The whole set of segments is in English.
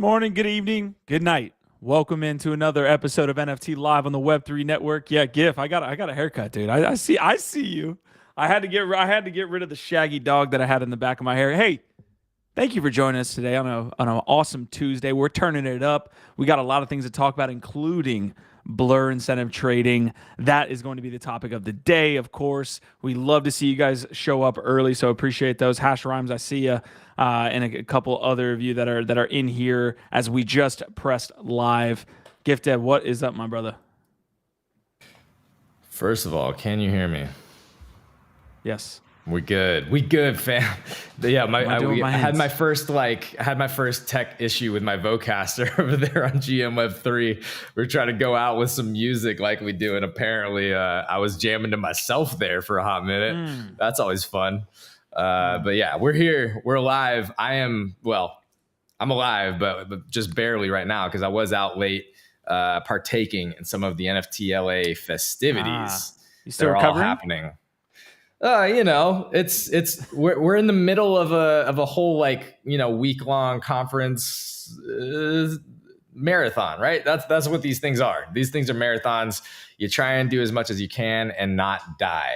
morning, good evening, good night. Welcome into another episode of NFT Live on the Web3 Network. Yeah, GIF. I got a haircut, dude. I see you. I had to get rid of the shaggy dog that I had in the back of my hair. Hey, thank you for joining us today on an awesome Tuesday. We're turning it up. We got a lot of things to talk about, including Blur incentive trading. That is going to be the topic of the day, of course. We love to see you guys show up early, so appreciate those. Hash Rhymes, I see you, and a couple other of you that are in here as we just pressed live. Gifted, what is up, my brother? First of all, can you hear me? Yes. We good, fam. Yeah, I had my first tech issue with my Vocaster over there on GM Web3. We're trying to go out with some music like we do, and apparently I was jamming to myself there for a hot minute. That's always fun. But yeah, we're here, we're alive. I'm alive, but just barely right now because I was out late partaking in some of the NFT LA festivities. You still recovering? All happening. We're in the middle of a whole week-long conference marathon, right? That's what these things are. These things are marathons. You try and do as much as you can and not die.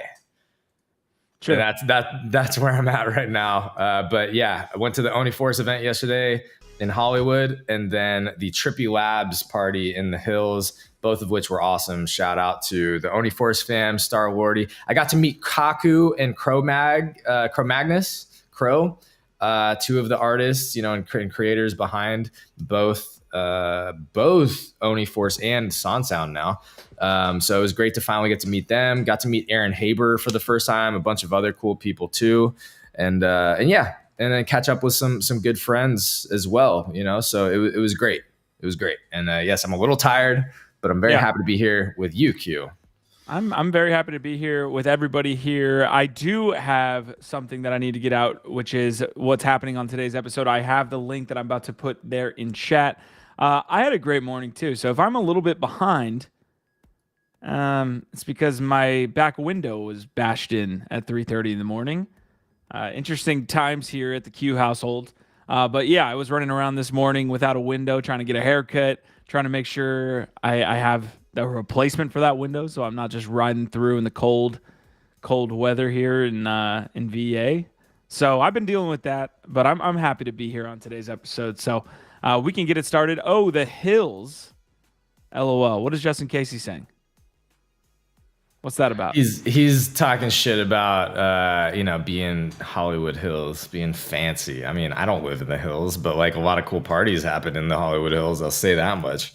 Sure. And that's where I'm at right now. But yeah, I went to the Uniforce event yesterday in Hollywood, and then the Trippy Labs party in the Hills, both of which were awesome. Shout out to the Uniforce fam, Star Lordy. I got to meet Kaku and Cro-Magnus, two of the artists, and creators behind both Uniforce and Sonsound now. So it was great to finally get to meet them. Got to meet Aaron Haber for the first time, a bunch of other cool people too. And then catch up with some good friends as well, so it was great. It was great. And yes, I'm a little tired, but I'm very happy to be here with you, Q. I'm very happy to be here with everybody here. I do have something that I need to get out, which is what's happening on today's episode. I have the link that I'm about to put there in chat. I had a great morning too. So if I'm a little bit behind, it's because my back window was bashed in at 3:30 in the morning. Interesting times here at the Q household. But yeah, I was running around this morning without a window, trying to get a haircut, trying to make sure I have a replacement for that window, so I'm not just riding through in the cold weather here in VA. So I've been dealing with that, but I'm happy to be here on today's episode. So we can get it started. Oh, the Hills. LOL. What is Justin Casey saying? What's that about? He's talking shit about being Hollywood Hills, being fancy. I mean, I don't live in the Hills, but a lot of cool parties happen in the Hollywood Hills. I'll say that much.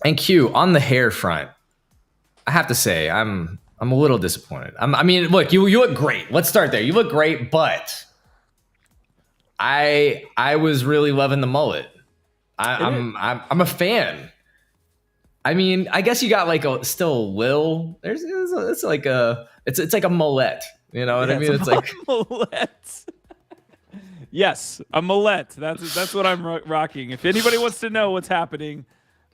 And Q, on the hair front, I have to say I'm a little disappointed. Look, you look great. Let's start there. You look great, but I was really loving the mullet. I'm a fan. I mean, I guess you got still a little. It's like a mullet. You know what I mean? It's like mullet. Yes, a mullet. That's what I'm rocking. If anybody wants to know what's happening,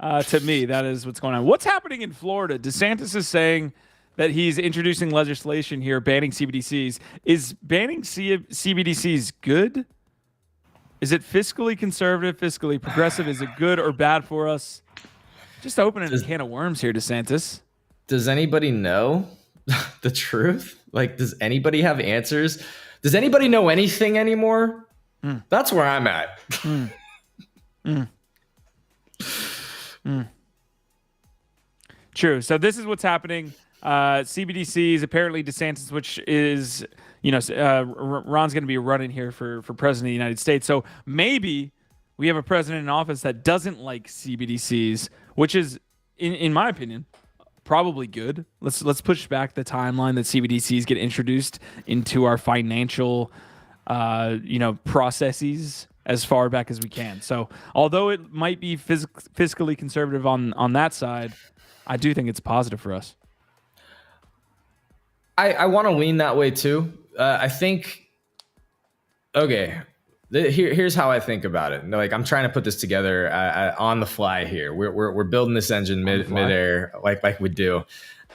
to me, that is what's going on. What's happening in Florida? DeSantis is saying that he's introducing legislation here banning CBDCs. Is banning CBDCs good? Is it fiscally conservative, fiscally progressive? Is it good or bad for us? Just opening a can of worms here, DeSantis. Does anybody know the truth? Does anybody have answers? Does anybody know anything anymore? That's where I'm at. True. So this is what's happening. CBDCs, apparently DeSantis, which is, Ron's going to be running here for president of the United States. So maybe we have a president in office that doesn't like CBDCs, which is, in my opinion, probably good. Let's push back the timeline that CBDCs get introduced into our financial, processes as far back as we can. So although it might be fiscally conservative on that side, I do think it's positive for us. I want to lean that way too. I think, okay. Here's how I think about it. I'm trying to put this together on the fly here. We're building this engine midair like we do.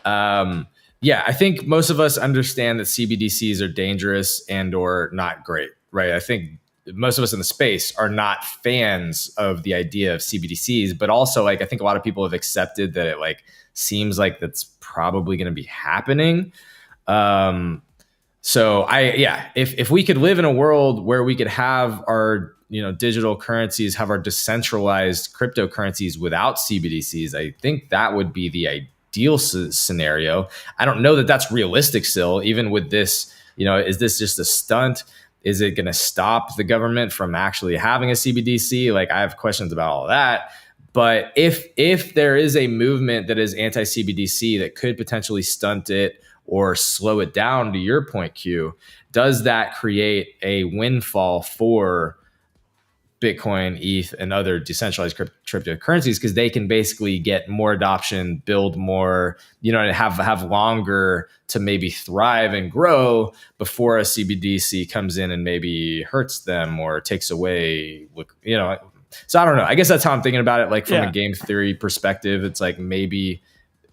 I think most of us understand that CBDCs are dangerous and or not great, right? I think most of us in the space are not fans of the idea of CBDCs, but also like I think a lot of people have accepted that it like seems like that's probably going to be happening. So if we could live in a world where we could have our digital currencies, have our decentralized cryptocurrencies without CBDCs, I think that would be the ideal scenario. I don't know that that's realistic still, even with this. Is this just a stunt? Is it going to stop the government from actually having a CBDC? Like, I have questions about all of that. But if there is a movement that is anti-CBDC that could potentially stunt it or slow it down, to your point, Q, does that create a windfall for Bitcoin, ETH, and other decentralized cryptocurrencies, because they can basically get more adoption, build more, and have longer to maybe thrive and grow before a CBDC comes in and maybe hurts them or takes away, So I don't know. I guess that's how I'm thinking about it. Like from a game theory perspective, it's like maybe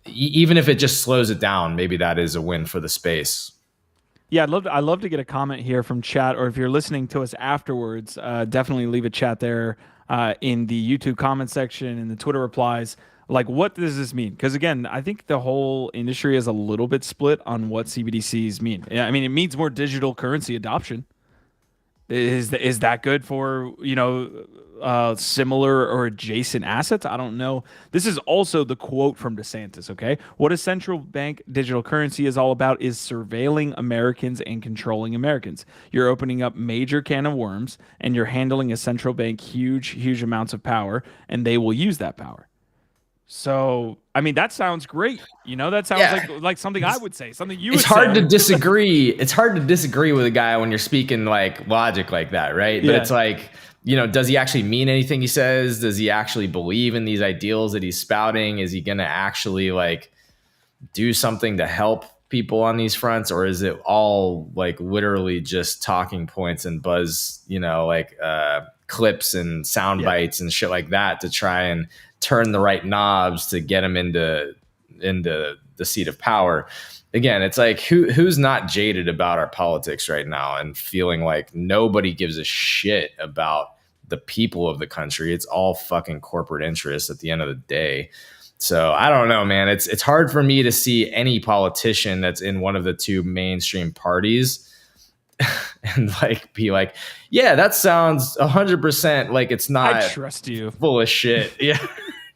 even if it just slows it down, maybe that is a win for the space. Yeah, I'd love to get a comment here from chat, or if you're listening to us afterwards, definitely leave a chat there in the YouTube comment section and the Twitter replies. Like, what does this mean? Because again, I think the whole industry is a little bit split on what CBDCs mean. Yeah, I mean, it means more digital currency adoption. Is that good for similar or adjacent assets? I don't know. This is also the quote from DeSantis. Okay, what a central bank digital currency is all about is surveilling Americans and controlling Americans. You're opening up major can of worms, and you're handling a central bank huge amounts of power, and they will use that power. So, I mean, that sounds great. That sounds like something I would say, something you would say. It's hard to disagree. It's hard to disagree with a guy when you're speaking like logic like that, right? But it's like, does he actually mean anything he says? Does he actually believe in these ideals that he's spouting? Is he going to actually like do something to help people on these fronts? Or is it all like literally just talking points and buzz, clips and sound bites and shit like that to try and turn the right knobs to get him into the seat of power? Again, it's like who's not jaded about our politics right now and feeling like nobody gives a shit about the people of the country. It's all fucking corporate interests at the end of the day. So I don't know, man. It's hard for me to see any politician that's in one of the two mainstream parties and like be like, yeah, that sounds 100% like it's not. I trust you. Full of shit. Yeah.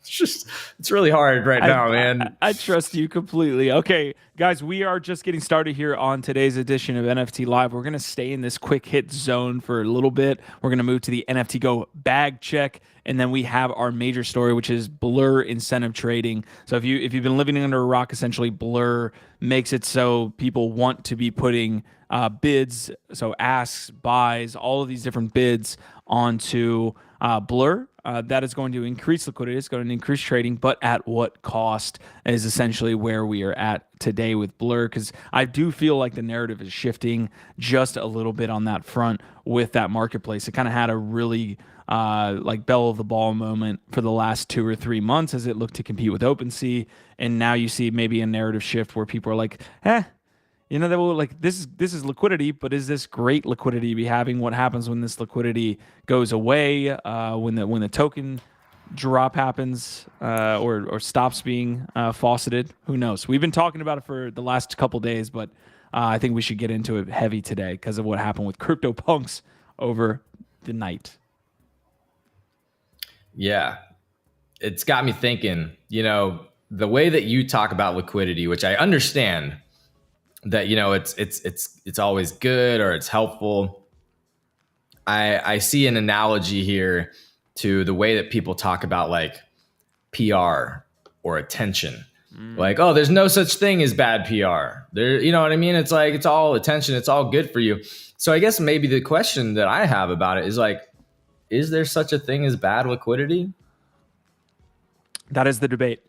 It's really hard right now, man. I trust you completely. Okay, guys, we are just getting started here on today's edition of NFT Live. We're going to stay in this quick hit zone for a little bit. We're going to move to the NFT.Go Bagcheck, and then we have our major story, which is Blur incentive trading. So if you've been living under a rock, essentially Blur makes it so people want to be putting bids, so asks, buys, all of these different bids onto Blur. That is going to increase liquidity. It's going to increase trading, but at what cost is essentially where we are at today with Blur. Because I do feel like the narrative is shifting just a little bit on that front with that marketplace. It kind of had a really like bell of the ball moment for the last 2 or 3 months as it looked to compete with OpenSea, and now you see maybe a narrative shift where people are like, they will like this is liquidity, but is this great liquidity to be having? What happens when this liquidity goes away? When the token drop happens or stops being fauceted? Who knows? We've been talking about it for the last couple days, but I think we should get into it heavy today because of what happened with CryptoPunks over the night. Yeah, it's got me thinking. The way that you talk about liquidity, which I understand. That it's always good or it's helpful. I see an analogy here to the way that people talk about like PR or attention. Like, oh, there's no such thing as bad PR. There, you know what I mean? It's like it's all attention, it's all good for you. So I guess maybe the question that I have about it is like, is there such a thing as bad liquidity? That is the debate.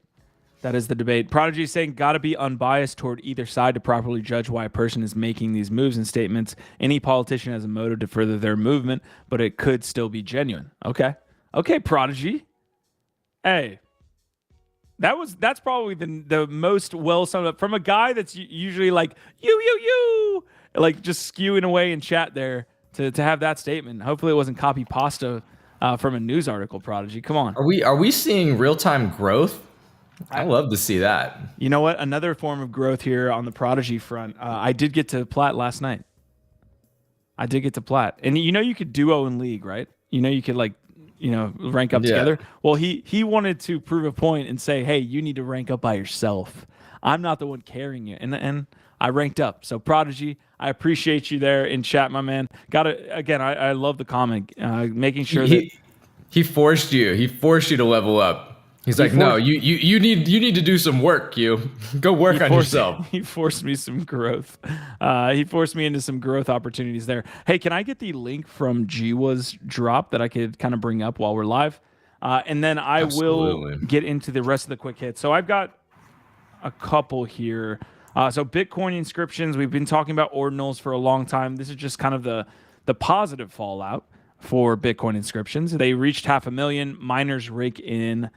Prodigy is saying, gotta be unbiased toward either side to properly judge why a person is making these moves and statements. Any politician has a motive to further their movement, but it could still be genuine. Okay, Prodigy. Hey, that's probably the most well summed up from a guy that's usually like you, like just skewing away in chat there to have that statement. Hopefully it wasn't copy pasta from a news article, Prodigy. Come on. Are we seeing real-time growth? I love to see that. You know what? Another form of growth here on the Prodigy front. I did get to plat last night. I did get to plat. And you know you could duo in league, right? You know you could rank up together. Well, he wanted to prove a point and say, hey, you need to rank up by yourself. I'm not the one carrying you. And I ranked up. So Prodigy, I appreciate you there in chat, my man. I love the comment, making sure that he forced you. He forced you to level up. He's like, no, you need to do some work. You go work on yourself. He forced me some growth. He forced me into some growth opportunities there. Hey, can I get the link from Jiwa's drop that I could kind of bring up while we're live? And then I will get into the rest of the quick hits. So I've got a couple here. So Bitcoin inscriptions, we've been talking about ordinals for a long time. This is just kind of the positive fallout for Bitcoin inscriptions. They reached 500,000. Miners rake in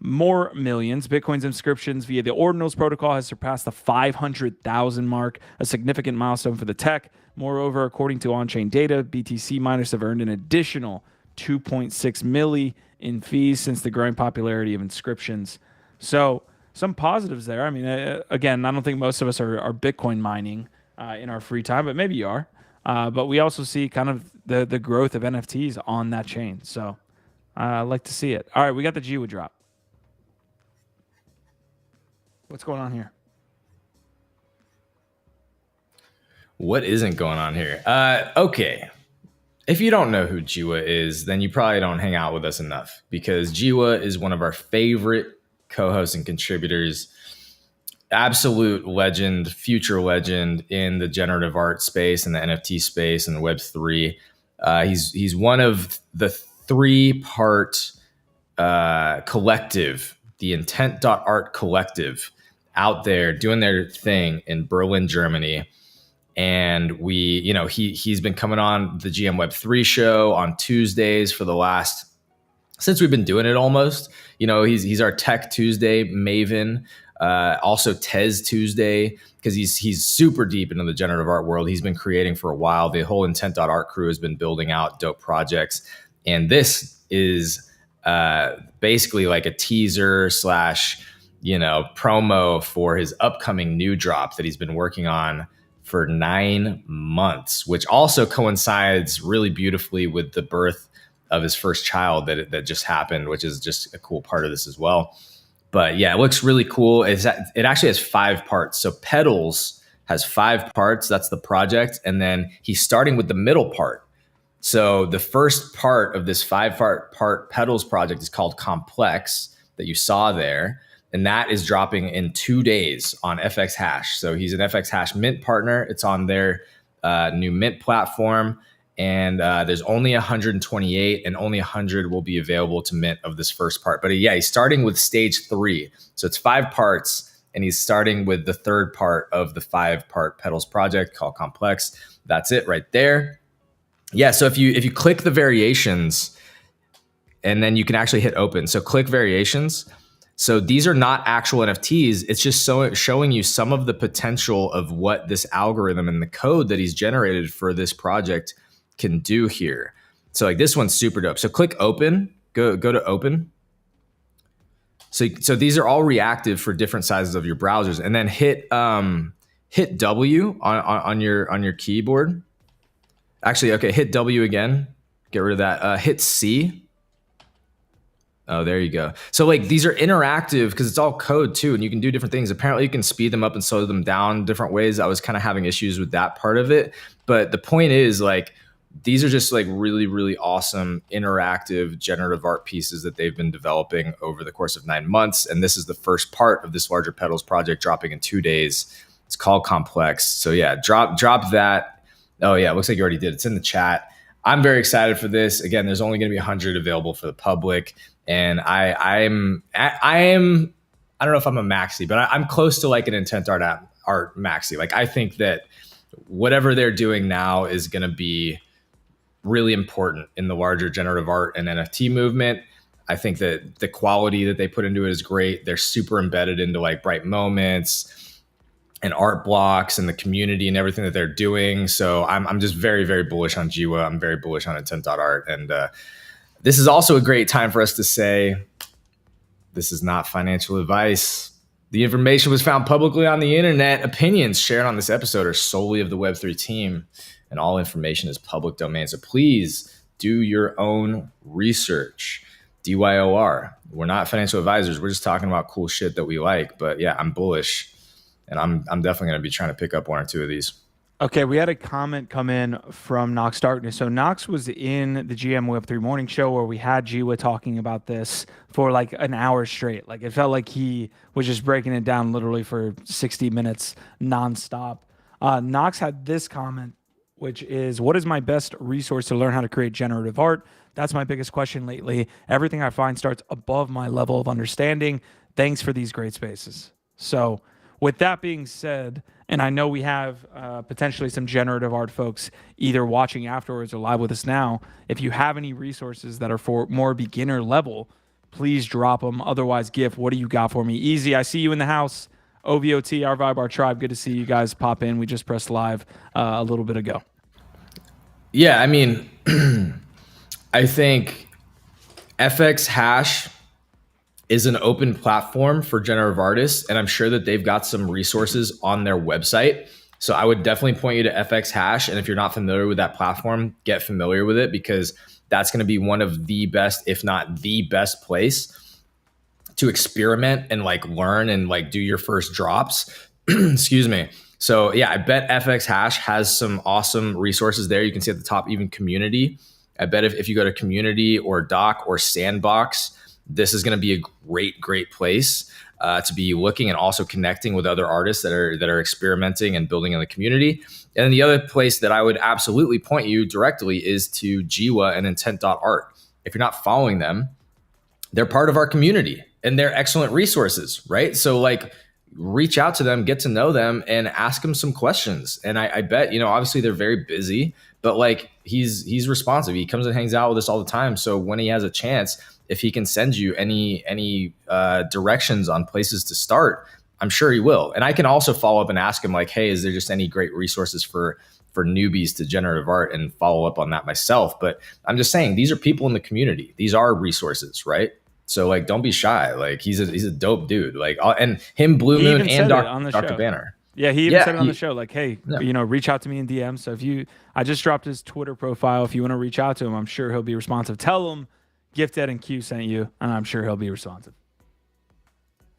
more millions. Bitcoin's inscriptions via the ordinals protocol has surpassed the 500,000 mark, a significant milestone for the tech. Moreover, according to on-chain data, BTC miners have earned an additional 2.6 milli in fees since the growing popularity of inscriptions. So some positives there. I mean, again, I don't think most of us are Bitcoin mining in our free time, but maybe you are. But we also see kind of the growth of NFTs on that chain. So I like to see it. All right, we got the Jiwa drop. What's going on here? What isn't going on here? Okay. If you don't know who Jiwa is, then you probably don't hang out with us enough, because Jiwa is one of our favorite co-hosts and contributors. Absolute legend, future legend in the generative art space and the NFT space and Web3. He's one of the 3-part collective, the Intent.Art collective, out there doing their thing in Berlin, Germany. And he's been coming on the GM Web3 show on Tuesdays since we've been doing it almost. He's our Tech Tuesday maven. Also Tez Tuesday, because he's super deep into the generative art world. He's been creating for a while. The whole Intent.Art crew has been building out dope projects. And this is basically like a teaser / promo for his upcoming new drop that he's been working on for 9 months, which also coincides really beautifully with the birth of his first child that just happened, which is just a cool part of this as well. But yeah, it looks really cool. It actually has 5 parts. So Petals has 5 parts. That's the project. And then he's starting with the middle part. So the first part of this 5-part Petals project is called Complex, that you saw there. And that is dropping in 2 days on FX Hash. So he's an FX Hash Mint partner. It's on their new Mint platform. And there's only 128, and only 100 will be available to mint of this first part. But yeah, he's starting with stage 3. So it's 5 parts, and he's starting with the 3rd part of the 5-part Petals project called Complex. That's it right there. Yeah, so if you click the variations, and then you can actually hit open. So click variations. So these are not actual NFTs. It's just showing you some of the potential of what this algorithm and the code that he's generated for this project can do here. So like this one's super dope. So click open, go to open. So these are all reactive for different sizes of your browsers, and then hit W on your keyboard. Actually, okay, hit W again. Get rid of that. Hit C. Oh, there you go. So like these are interactive because it's all code too, and you can do different things. Apparently you can speed them up and slow them down different ways. I was kind of having issues with that part of it. But the point is, like, these are just like really, really awesome interactive generative art pieces that they've been developing over the course of 9 months. And this is the first part of this larger Petals project dropping in 2 days. It's called Complex. So yeah, drop that. Oh yeah, it looks like you already did. It's in the chat. I'm very excited for this. Again, there's only going to be 100 available for the public. And I am, I don't know if I'm a maxi, but I'm close to like an Intent art maxi. Like I think that whatever they're doing now is going to be really important in the larger generative art and NFT movement. I think that the quality that they put into it is great. They're super embedded into like bright moments. and art blocks and the community and everything that they're doing. So I'm just very, very bullish on Jiwa. I'm very bullish on Intent.art. And this is also a great time for us to say, this is not financial advice. The information was found publicly on the internet. Opinions shared on this episode are solely of the Web3 team, and all information is public domain. So please do your own research. DYOR. We're not financial advisors. We're just talking about cool shit that we like. But yeah, I'm bullish, and I'm definitely going to be trying to pick up one or two of these. Okay, we had a comment come in from Knox Darkness. So Knox was in the GM Web3 morning show where we had Jiwa talking about this for like an hour straight. Like it felt like he was just breaking it down literally for 60 minutes nonstop. Knox had this comment, which is, what is my best resource to learn how to create generative art? That's my biggest question lately. Everything I find starts above my level of understanding. Thanks for these great spaces. So with that being said, and I know we have potentially some generative art folks either watching afterwards or live with us now. If you have any resources that are for more beginner level, please drop them. Otherwise, GIF, what do you got for me? Easy, I see you in the house. OVOT, our vibe, our tribe. Good to see you guys pop in. We just pressed live a little bit ago. Yeah, I mean, I think FX Hash is an open platform for generative artists, and I'm sure that they've got some resources on their website. So I would definitely point you to FX Hash, and if you're not familiar with that platform, get familiar with it, because that's going to be one of the best, if not the best place to experiment and like learn and like do your first drops. Excuse me. So yeah, I bet FX Hash has some awesome resources there. You can see at the top, even community. I bet if you go to community or doc or sandbox, this is going to be a great place to be looking and also connecting with other artists that are experimenting and building in the community. And then the other place that I would absolutely point you directly is to Jiwa and Intent.art. If you're not following them, they're part of our community and they're excellent resources, right? So like reach out to them, get to know them, and ask them some questions. And I bet, obviously they're very busy, but like he's responsive. He comes and hangs out with us all the time. So when he has a chance, if he can send you any directions on places to start, I'm sure he will. And I can also follow up and ask him like, hey, is there just any great resources for newbies to generative art, and follow up on that myself. But I'm just saying, these are people in the community. These are resources, right? So like, don't be shy. Like he's a dope dude. Like, and him, Blue Moon, and Dr. Banner. Yeah, he even said it on the show, like, hey, reach out to me in DM. So I just dropped his Twitter profile. If you want to reach out to him, I'm sure he'll be responsive. Tell him Gifted and Q sent you, and I'm sure he'll be responsive.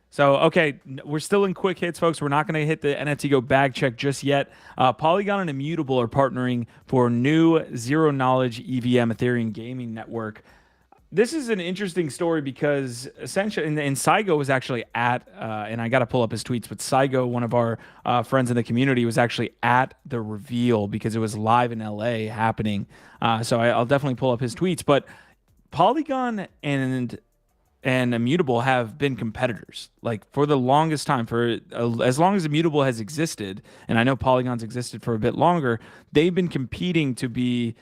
So, okay, we're still in quick hits, folks. We're not going to hit the NFT.Go Bagcheck just yet. Polygon and Immutable are partnering for new zero-knowledge EVM Ethereum gaming network. This is an interesting story because essentially, and Saigo was actually at, and I got to pull up his tweets, but Saigo, one of our friends in the community, was actually at the reveal because it was live in LA happening. So I'll definitely pull up his tweets. But Polygon and Immutable have been competitors, like for the longest time, for as long as Immutable has existed, and I know Polygon's existed for a bit longer. They've been competing to be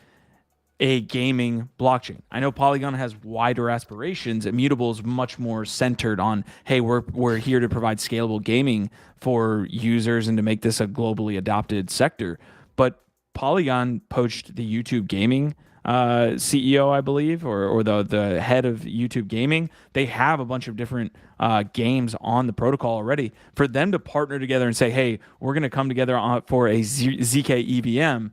a gaming blockchain. I know Polygon has wider aspirations. Immutable is much more centered on, hey, we're here to provide scalable gaming for users and to make this a globally adopted sector. But Polygon poached the YouTube gaming CEO, I believe, or the head of YouTube gaming. They have a bunch of different games on the protocol already. For them to partner together and say, hey, we're going to come together for a ZK EVM,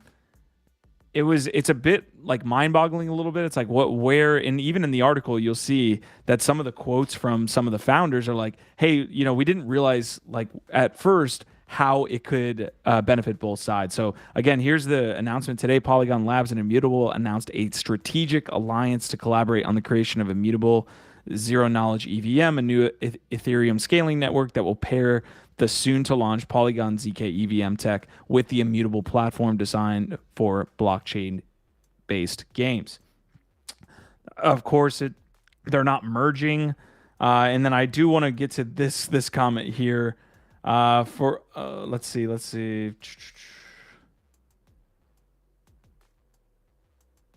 it's a bit like mind-boggling a little bit. It's like and even in the article, you'll see that some of the quotes from some of the founders are like, hey, we didn't realize like at first how it could benefit both sides. So again, here's the announcement today. Polygon Labs and Immutable announced a strategic alliance to collaborate on the creation of Immutable zero-knowledge EVM, a new Ethereum scaling network that will pair the soon-to-launch Polygon ZK EVM tech with the Immutable platform designed for blockchain-based games. Of course, they're not merging. And then I do want to get to this comment here. Let's see.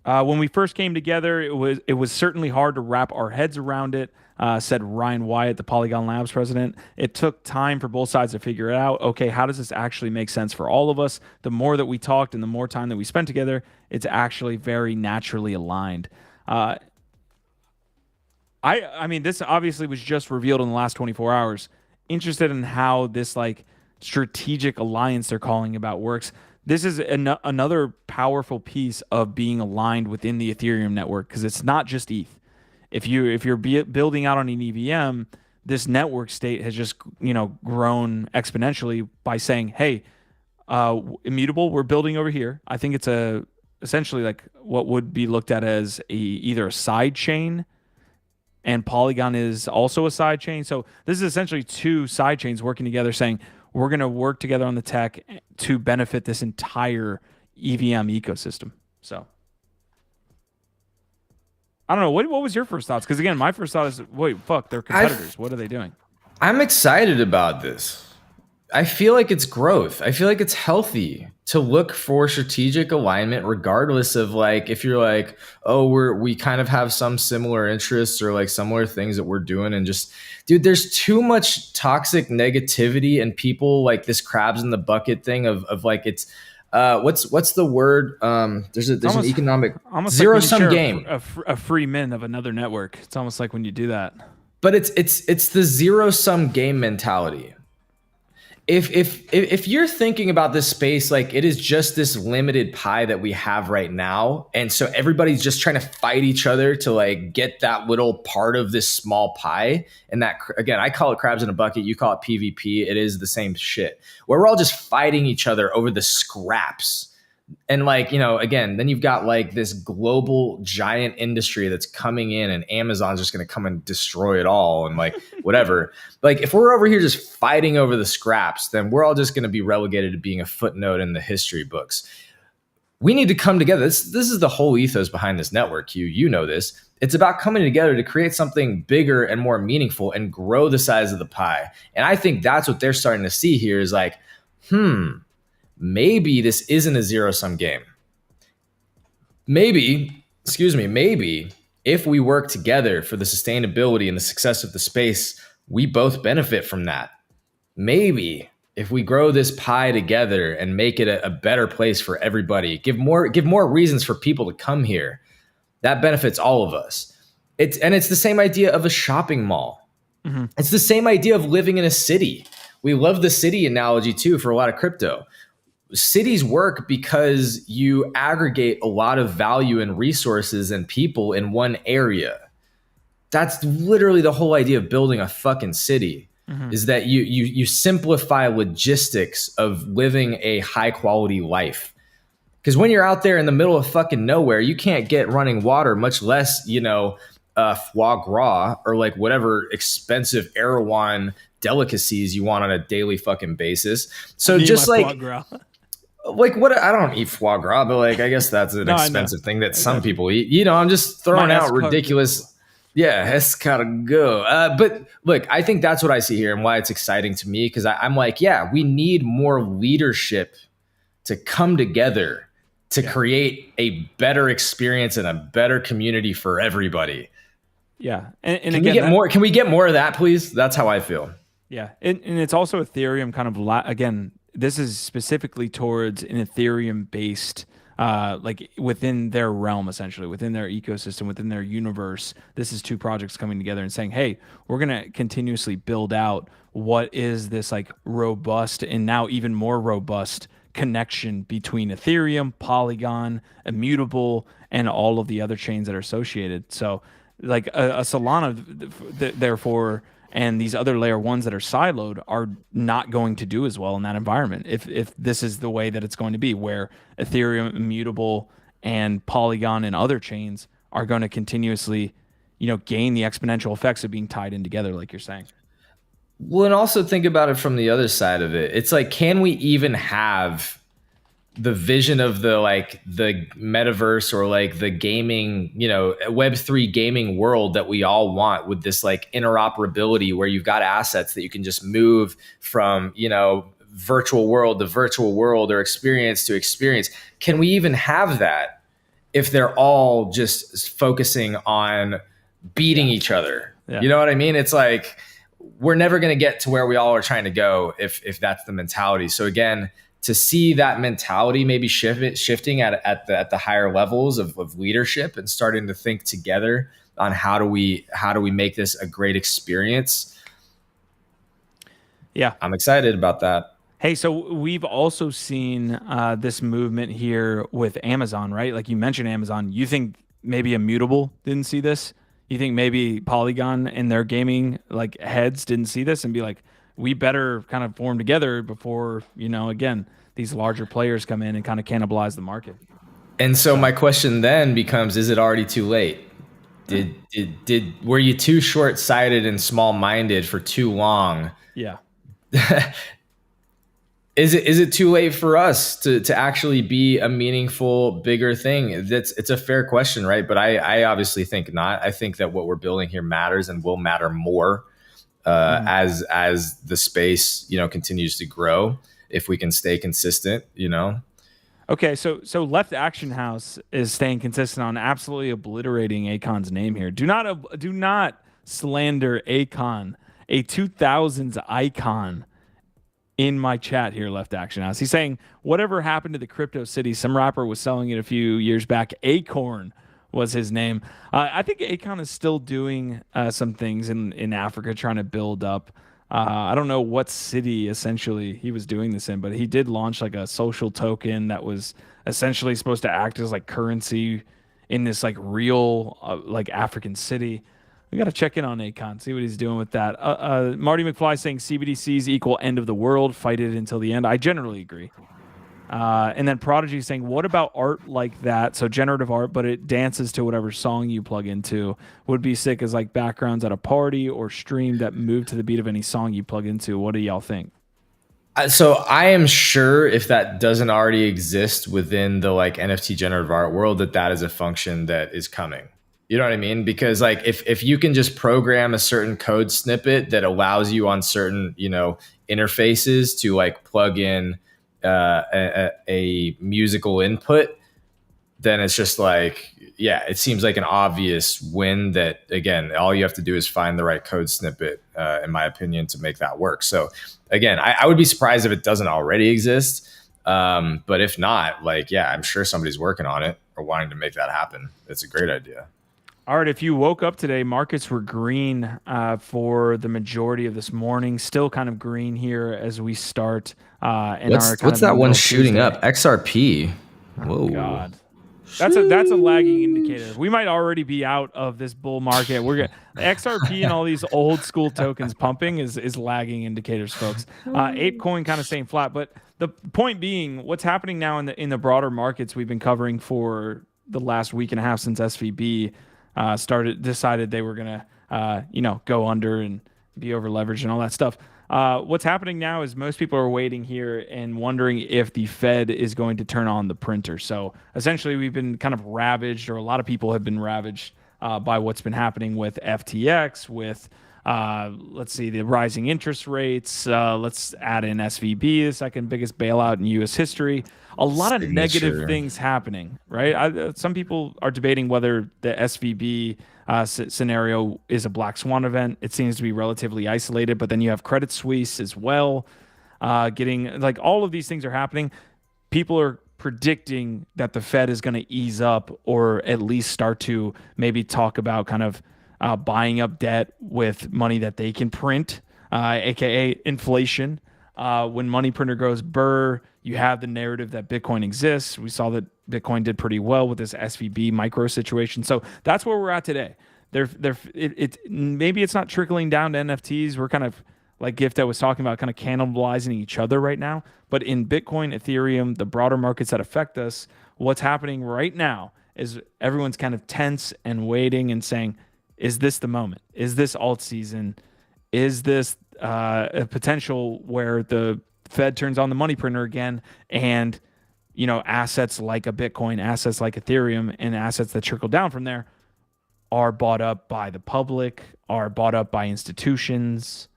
When we first came together, it was certainly hard to wrap our heads around it. Said Ryan Wyatt, the Polygon Labs president. It took time for both sides to figure it out. Okay, how does this actually make sense for all of us? The more that we talked and the more time that we spent together, it's actually very naturally aligned. Uh, I mean, this obviously was just revealed in the last 24 hours. Interested in how this like strategic alliance they're calling about works. This is another powerful piece of being aligned within the Ethereum network because it's not just ETH. If you're building out on an EVM, this network state has just grown exponentially by saying, "Hey, Immutable, we're building over here." I think it's a essentially like what would be looked at as either a side chain, and Polygon is also a side chain. So this is essentially two side chains working together, saying we're going to work together on the tech to benefit this entire EVM ecosystem. So I don't know. What was your first thoughts? Because again, my first thought is, wait, fuck, they're competitors. What are they doing? I'm excited about this. I feel like it's growth. I feel like it's healthy to look for strategic alignment, regardless of like if you're like, oh, we kind of have some similar interests or like similar things that we're doing, and just, dude, there's too much toxic negativity and people like this crabs in the bucket thing of like it's what's the word? There's almost, an economic almost zero like sum game. A free min of another network. It's almost like when you do that. But it's the zero sum game mentality. If you're thinking about this space like it is just this limited pie that we have right now, and so everybody's just trying to fight each other to like get that little part of this small pie, and that, again, I call it crabs in a bucket, you call it PvP, it is the same shit, where we're all just fighting each other over the scraps. And like, again, then you've got like this global giant industry that's coming in, and Amazon's just going to come and destroy it all and like whatever. Like if we're over here just fighting over the scraps, then we're all just going to be relegated to being a footnote in the history books. We need to come together. This is the whole ethos behind this network, Q. You know this. It's about coming together to create something bigger and more meaningful and grow the size of the pie. And I think that's what they're starting to see here is like, maybe this isn't a zero-sum game. Maybe if we work together for the sustainability and the success of the space, we both benefit from that. Maybe if we grow this pie together and make it a better place for everybody, give more reasons for people to come here, that benefits all of us. It's the same idea of a shopping mall. Mm-hmm. It's the same idea of living in a city. We love the city analogy too for a lot of crypto. Cities work because you aggregate a lot of value and resources and people in one area. That's literally the whole idea of building a fucking city, is that you simplify logistics of living a high quality life. Because when you're out there in the middle of fucking nowhere, you can't get running water, much less, foie gras or like whatever expensive Erewhon delicacies you want on a daily fucking basis. So just like what, I don't eat foie gras, but like I guess that's an expensive thing that some people eat. I'm just throwing out ridiculous. Yeah, escargot. But look, I think that's what I see here and why it's exciting to me, because I'm like, yeah, we need more leadership to come together to create a better experience and a better community for everybody. Yeah, and can we get more? Can we get more of that, please? That's how I feel. Yeah, and it's also Ethereum kind of again. This is specifically towards an Ethereum-based, like within their realm, essentially, within their ecosystem, within their universe. This is two projects coming together and saying, hey, we're going to continuously build out what is this like robust and now even more robust connection between Ethereum, Polygon, Immutable, and all of the other chains that are associated. So like a Solana, therefore, and these other layer ones that are siloed are not going to do as well in that environment. If this is the way that it's going to be, where Ethereum, Immutable, and Polygon and other chains are going to continuously, gain the exponential effects of being tied in together, like you're saying. Well, and also think about it from the other side of it. It's like, can we even have the vision of the metaverse or like the gaming, Web3 gaming world that we all want, with this like interoperability where you've got assets that you can just move from, virtual world to virtual world or experience to experience? Can we even have that if they're all just focusing on beating each other. Yeah. You know what I mean? It's like, we're never going to get to where we all are trying to go if that's the mentality. So again, to see that mentality maybe shifting at the higher levels of leadership and starting to think together on how do we make this a great experience. Yeah, I'm excited about that. Hey, so we've also seen this movement here with Amazon, right? Like you mentioned Amazon. You think maybe Immutable didn't see this? You think maybe Polygon and their gaming like heads didn't see this and be like, we better kind of form together before, again, these larger players come in and kind of cannibalize the market. And so my question then becomes, is it already too late? Were you too short-sighted and small-minded for too long? Yeah. Is it too late for us to actually be a meaningful, bigger thing? It's a fair question, right? But I obviously think not. I think that what we're building here matters and will matter more as the space continues to grow, if we can stay consistent. Okay, so Left Action House is staying consistent on absolutely obliterating Akon's name here. Do not slander Akon, a 2000s icon. In my chat here, Left Action House, he's saying, whatever happened to the crypto city? Some rapper was selling it a few years back. Acorn was his name. I think Akon is still doing some things in Africa, trying to build up. I don't know what city essentially he was doing this in, but he did launch like a social token that was essentially supposed to act as like currency in this like real like African city. We got to check in on Akon, see what he's doing with that. Marty McFly saying CBDCs equal end of the world, fight it until the end. I generally agree. And then Prodigy saying, what about art like that? So generative art, but it dances to whatever song you plug into. Would be sick as like backgrounds at a party or stream that move to the beat of any song you plug into. What do y'all think? So I am sure if that doesn't already exist within the like NFT generative art world, that is a function that is coming. You know what I mean? Because like if you can just program a certain code snippet that allows you on certain, interfaces to like plug in a musical input, then it's just like, yeah, it seems like an obvious win that, again, all you have to do is find the right code snippet, in my opinion, to make that work. So again, I would be surprised if it doesn't already exist. But if not, like, yeah, I'm sure somebody's working on it or wanting to make that happen. It's a great idea. All right, if you woke up today, markets were green for the majority of this morning. Still kind of green here as we start. What's that one shooting up? XRP. Whoa. Oh, God. That's a lagging indicator. We might already be out of this bull market. XRP and all these old school tokens pumping is lagging indicators, folks. ApeCoin kind of staying flat, but the point being, what's happening now in the broader markets we've been covering for the last week and a half since SVB decided they were gonna go under and be over leveraged and all that stuff. What's happening now is most people are waiting here and wondering if the Fed is going to turn on the printer. So essentially, we've been kind of ravaged, or a lot of people have been ravaged by what's been happening with FTX, with let's see, the rising interest rates. Let's add in SVB, the second biggest bailout in U.S. history. A lot of negative things happening, right? Some people are debating whether the SVB scenario is a black swan event. It seems to be relatively isolated, but then you have Credit Suisse as well. Getting like all of these things are happening. People are predicting that the Fed is going to ease up, or at least start to maybe talk about kind of buying up debt with money that they can print, aka inflation. When money printer goes burr, you have the narrative that Bitcoin exists. We saw that Bitcoin did pretty well with this SVB micro situation. So that's where we're at today. Maybe it's not trickling down to NFTs. We're kind of like Gift that was talking about, kind of cannibalizing each other right now. But in Bitcoin, Ethereum, the broader markets that affect us, what's happening right now is everyone's kind of tense and waiting and saying, is this the moment? Is this alt season? Is this a potential where the Fed turns on the money printer again, and assets like a Bitcoin, assets like Ethereum, and assets that trickle down from there are bought up by the public, are bought up by institutions?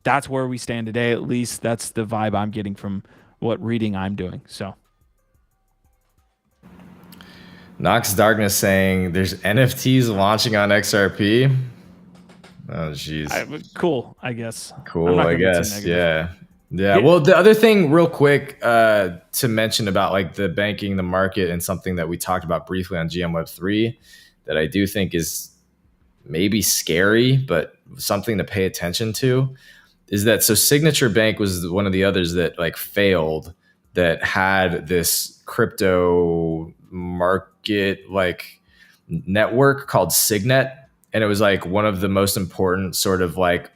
That's where we stand today. At least that's the vibe I'm getting from what reading I'm doing. So Nox Darkness saying there's NFTs launching on XRP. Oh, jeez. Cool, I guess. Cool, I'm not I gonna be too guess. negative. Yeah. Well, the other thing, real quick, to mention about like the banking, the market, and something that we talked about briefly on GM Web3 that I do think is maybe scary, but something to pay attention to is that so Signature Bank was one of the others that like failed, that had this crypto market like network called Signet, and it was like one of the most important sort of like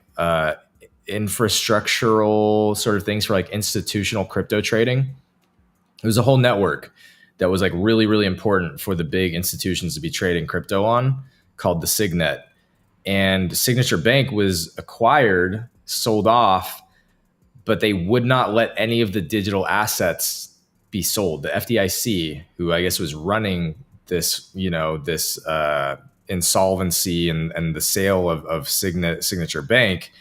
infrastructural sort of things for like institutional crypto trading. It was a whole network that was like really, really important for the big institutions to be trading crypto on, called the Signet. And Signature Bank was acquired, sold off, but they would not let any of the digital assets be sold. The FDIC, who I guess was running this, this insolvency and the sale of Signature Bank,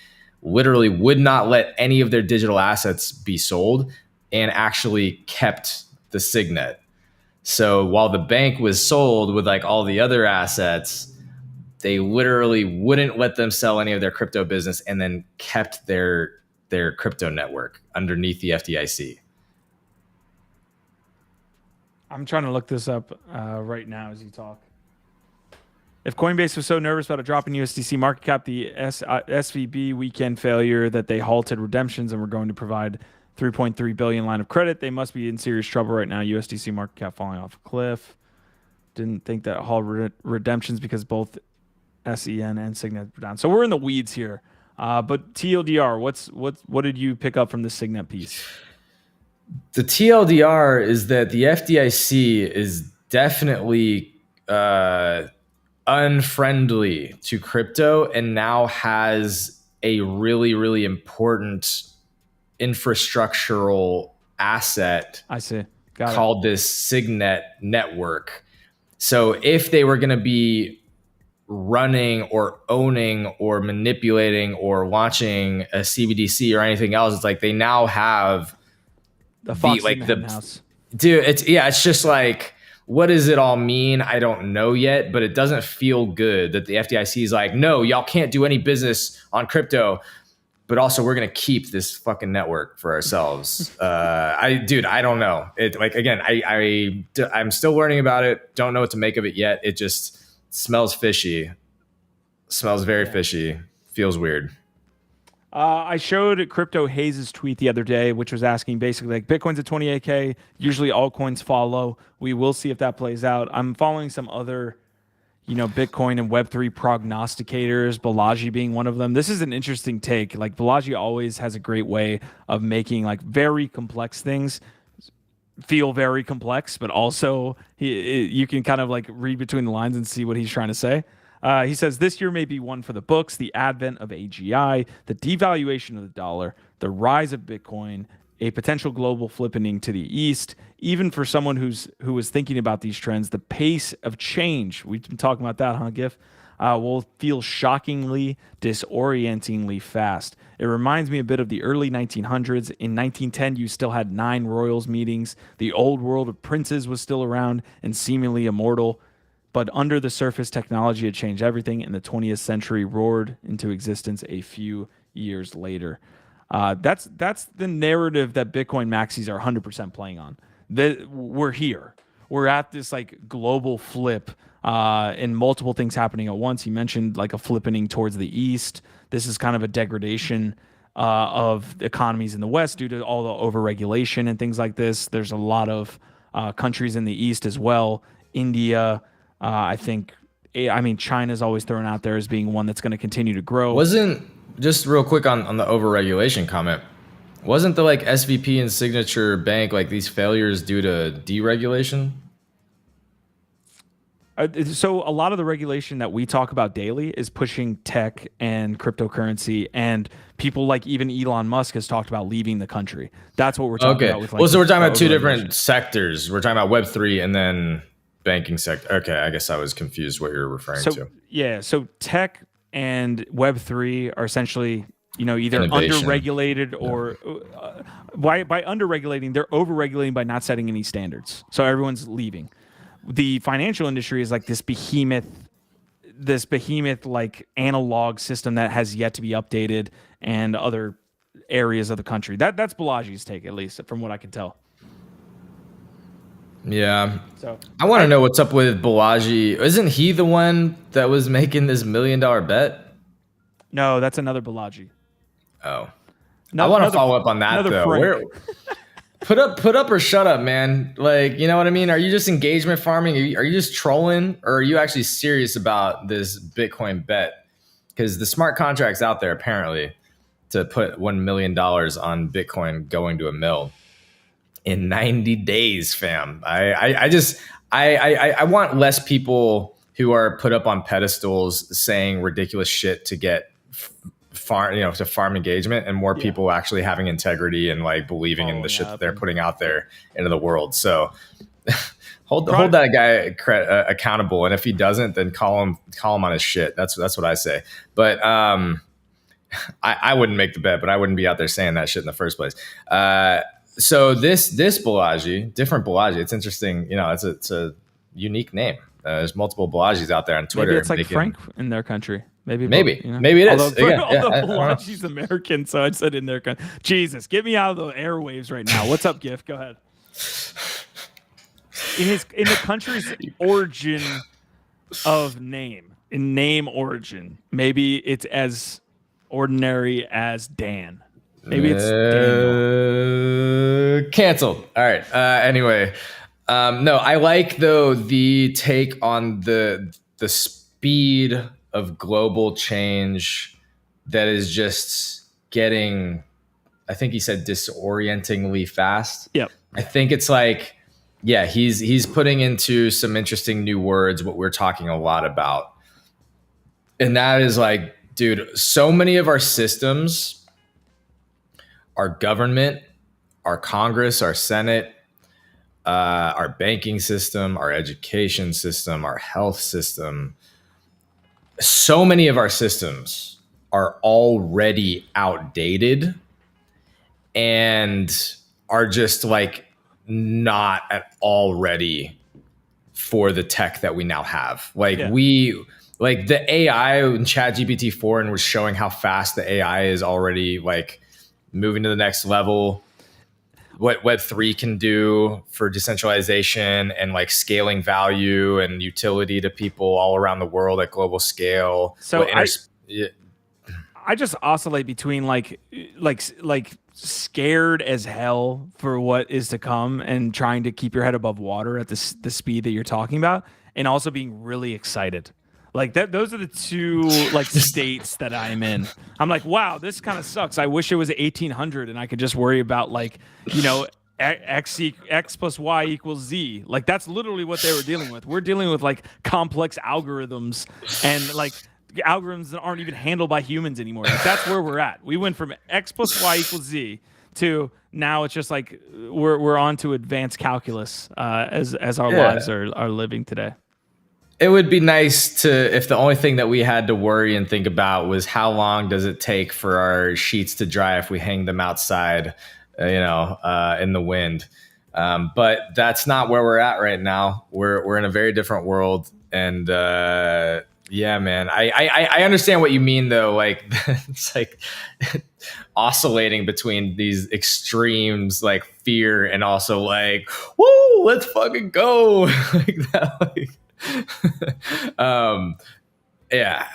literally would not let any of their digital assets be sold and actually kept the Signet. So while the bank was sold with like all the other assets, they literally wouldn't let them sell any of their crypto business and then kept their crypto network underneath the FDIC. I'm trying to look this up right now as you talk. If Coinbase was so nervous about a drop in USDC market cap, the SVB weekend failure that they halted redemptions and were going to provide 3.3 billion line of credit, they must be in serious trouble right now. USDC market cap falling off a cliff. Didn't think that halt redemptions because both SEN and Signet were down. So we're in the weeds here. But TLDR, what did you pick up from the Signet piece? The TLDR is that the FDIC is definitely unfriendly to crypto and now has a really, really important infrastructural asset. I see. Called this Signet network. So if they were going to be running or owning or manipulating or launching a CBDC or anything else, it's like they now have the fox in the house. Dude, it's just like, what does it all mean? I don't know yet, but it doesn't feel good that the FDIC is like, no, y'all can't do any business on crypto, but also we're gonna keep this fucking network for ourselves. I don't know. I'm still learning about it. Don't know what to make of it yet. It just smells fishy. Smells very fishy. Feels weird. I showed Crypto Hayes' tweet the other day, which was asking basically like Bitcoin's at 28K. Usually altcoins follow. We will see if that plays out. I'm following some other, Bitcoin and Web3 prognosticators, Balaji being one of them. This is an interesting take. Like Balaji always has a great way of making like very complex things feel very complex, but also you can kind of like read between the lines and see what he's trying to say. He says, this year may be one for the books, the advent of AGI, the devaluation of the dollar, the rise of Bitcoin, a potential global flippening to the east. Even for someone who was thinking about these trends, the pace of change, we've been talking about that, huh, Gif? Will feel shockingly, disorientingly fast. It reminds me a bit of the early 1900s. In 1910, you still had 9 royals meetings. The old world of princes was still around and seemingly immortal. But under the surface, technology had changed everything, and the 20th century roared into existence a few years later. That's the narrative that Bitcoin maxis are 100% playing on. We're here. We're at this like global flip, and multiple things happening at once. He mentioned like a flippening towards the east. This is kind of a degradation of economies in the West due to all the overregulation and things like this. There's a lot of countries in the east as well. India. I think, China's always thrown out there as being one that's going to continue to grow. Just real quick on the overregulation comment, wasn't the like SVP and Signature Bank like these failures due to deregulation? So a lot of the regulation that we talk about daily is pushing tech and cryptocurrency, and people like even Elon Musk has talked about leaving the country. That's what we're talking about. With like, so we're talking about two different sectors. We're talking about Web3 and then banking sector. Okay, I guess I was confused what you're referring to. Yeah, so tech and Web3 are essentially, either innovation. Underregulated or by underregulating, they're overregulating by not setting any standards. So everyone's leaving. the financial industry is like this behemoth like analog system that has yet to be updated, and other areas of the country. That's Balaji's take, at least from what I can tell. Yeah. So I want to know what's up with Balaji. Isn't he the one that was making this $1 million bet? No, that's another Balaji. Oh. No, I want to follow up on that though. Frank. Where put up or shut up, man. Like, you know what I mean? Are you just engagement farming? Are you just trolling, or are you actually serious about this Bitcoin bet? Because the smart contract's out there apparently to put $1 million on Bitcoin going to a mill in 90 days, fam. I want less people who are put up on pedestals saying ridiculous shit to get farm engagement, and more people actually having integrity and like believing in the shit that they're putting out there into the world. So hold that guy accountable, and if he doesn't, then call him on his shit. That's what I say. But I wouldn't make the bet, but I wouldn't be out there saying that shit in the first place. So this Balaji, different Balaji. It's interesting. You know, it's a unique name. There's multiple Balajis out there on Twitter. Maybe it's like Frank in their country. Maybe it is. Although Balaji's American, so I said in their country. Jesus, get me out of the airwaves right now. What's up, Giff? Go ahead. In the country's origin of name, in name origin, maybe it's as ordinary as Dan. Maybe it's canceled. All right. Anyway, no, I like though the take on the speed of global change that is just getting, I think he said, disorientingly fast. Yep. I think it's like, yeah, he's putting into some interesting new words what we're talking a lot about. And that is like, dude, so many of our systems, our government, our Congress, our Senate, our banking system, our education system, our health system, so many of our systems are already outdated and are just like not at all ready for the tech that we now have. Like like the AI in ChatGPT 4 and was showing how fast the AI is already like moving to the next level. What Web3 can do for decentralization and like scaling value and utility to people all around the world at global scale. So I just oscillate between like scared as hell for what is to come and trying to keep your head above water at the speed that you're talking about, and also being really excited. Like that, those are the two like states that I'm in. I'm like, wow, this kind of sucks. I wish it was 1800 and I could just worry about like, you know, x plus y equals z. Like that's literally what they were dealing with. We're dealing with like complex algorithms and like algorithms that aren't even handled by humans anymore. Like, that's where we're at. We went from x plus y equals z to now it's just like we're on to advanced calculus as our lives are living today. It would be nice to, if the only thing that we had to worry and think about was how long does it take for our sheets to dry if we hang them outside, in the wind. But that's not where we're at right now. We're in a very different world. And yeah, man, I understand what you mean though. Like it's like oscillating between these extremes, like fear and also like, woo, let's fucking go. Like that, like, yeah,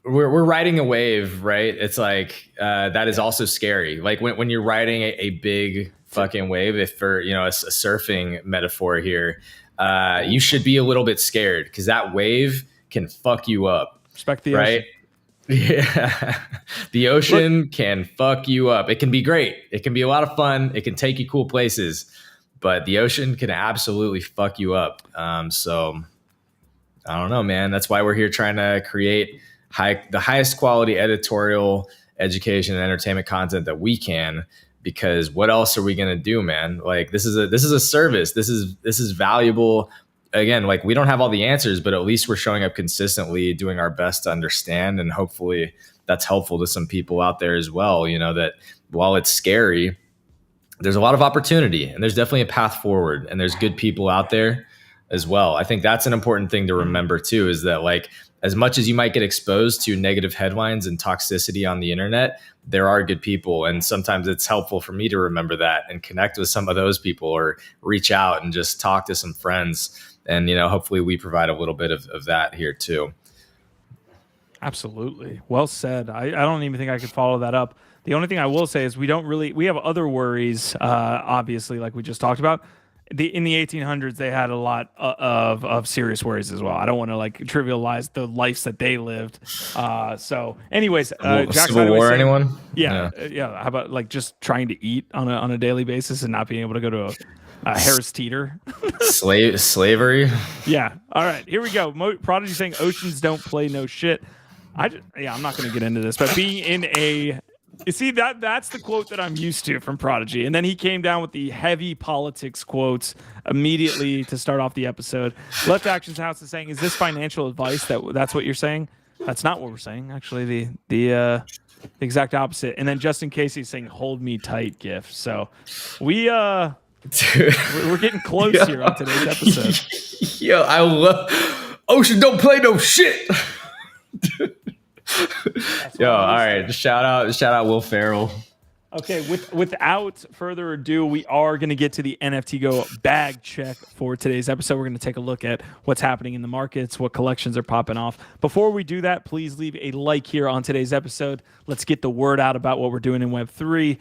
we're riding a wave, right? It's like that is also scary. Like when you're riding a big fucking wave, if for a surfing metaphor here, you should be a little bit scared because that wave can fuck you up. Respect the right? Ocean. Yeah, the ocean can fuck you up. It can be great. It can be a lot of fun. It can take you cool places. But the ocean can absolutely fuck you up. So I don't know, man. That's why we're here trying to create the highest quality editorial, education, and entertainment content that we can. Because what else are we gonna do, man? Like this is a service. This is valuable. Again, like we don't have all the answers, but at least we're showing up consistently, doing our best to understand, and hopefully that's helpful to some people out there as well. You know that while it's scary, there's a lot of opportunity and there's definitely a path forward and there's good people out there. as well. I think that's an important thing to remember too, is that like, as much as you might get exposed to negative headlines and toxicity on the internet, there are good people. And sometimes it's helpful for me to remember that and connect with some of those people, or reach out and just talk to some friends. And, hopefully we provide a little bit of that here too. Absolutely. Well said. I don't even think I could follow that up. The only thing I will say is we have other worries, obviously, like we just talked about. In the 1800s, they had a lot of serious worries as well. I don't want to like trivialize the lives that they lived. So, anyways, Civil War, anyone? Yeah. How about like just trying to eat on a daily basis and not being able to go to a Harris Teeter? Slavery. Yeah. All right. Here we go. Prodigy saying oceans don't play no shit. I'm not going to get into this, but being in a you see that's the quote that I'm used to from Prodigy. And then he came down with the heavy politics quotes immediately to start off the episode. Left Actions House is saying, is this financial advice? That's what you're saying? That's not what we're saying. Actually, the exact opposite. And then Justin Casey is saying, hold me tight, GIF. So we're getting close here on today's episode. Yo, I love Ocean don't play no shit. Yo, all right. Just shout out Will Ferrell. Okay, without further ado, we are going to get to the NFT.Go Bagcheck for today's episode. We're going to take a look at what's happening in the markets, what collections are popping off. Before we do that, please leave a like here on today's episode. Let's get the word out about what we're doing in Web3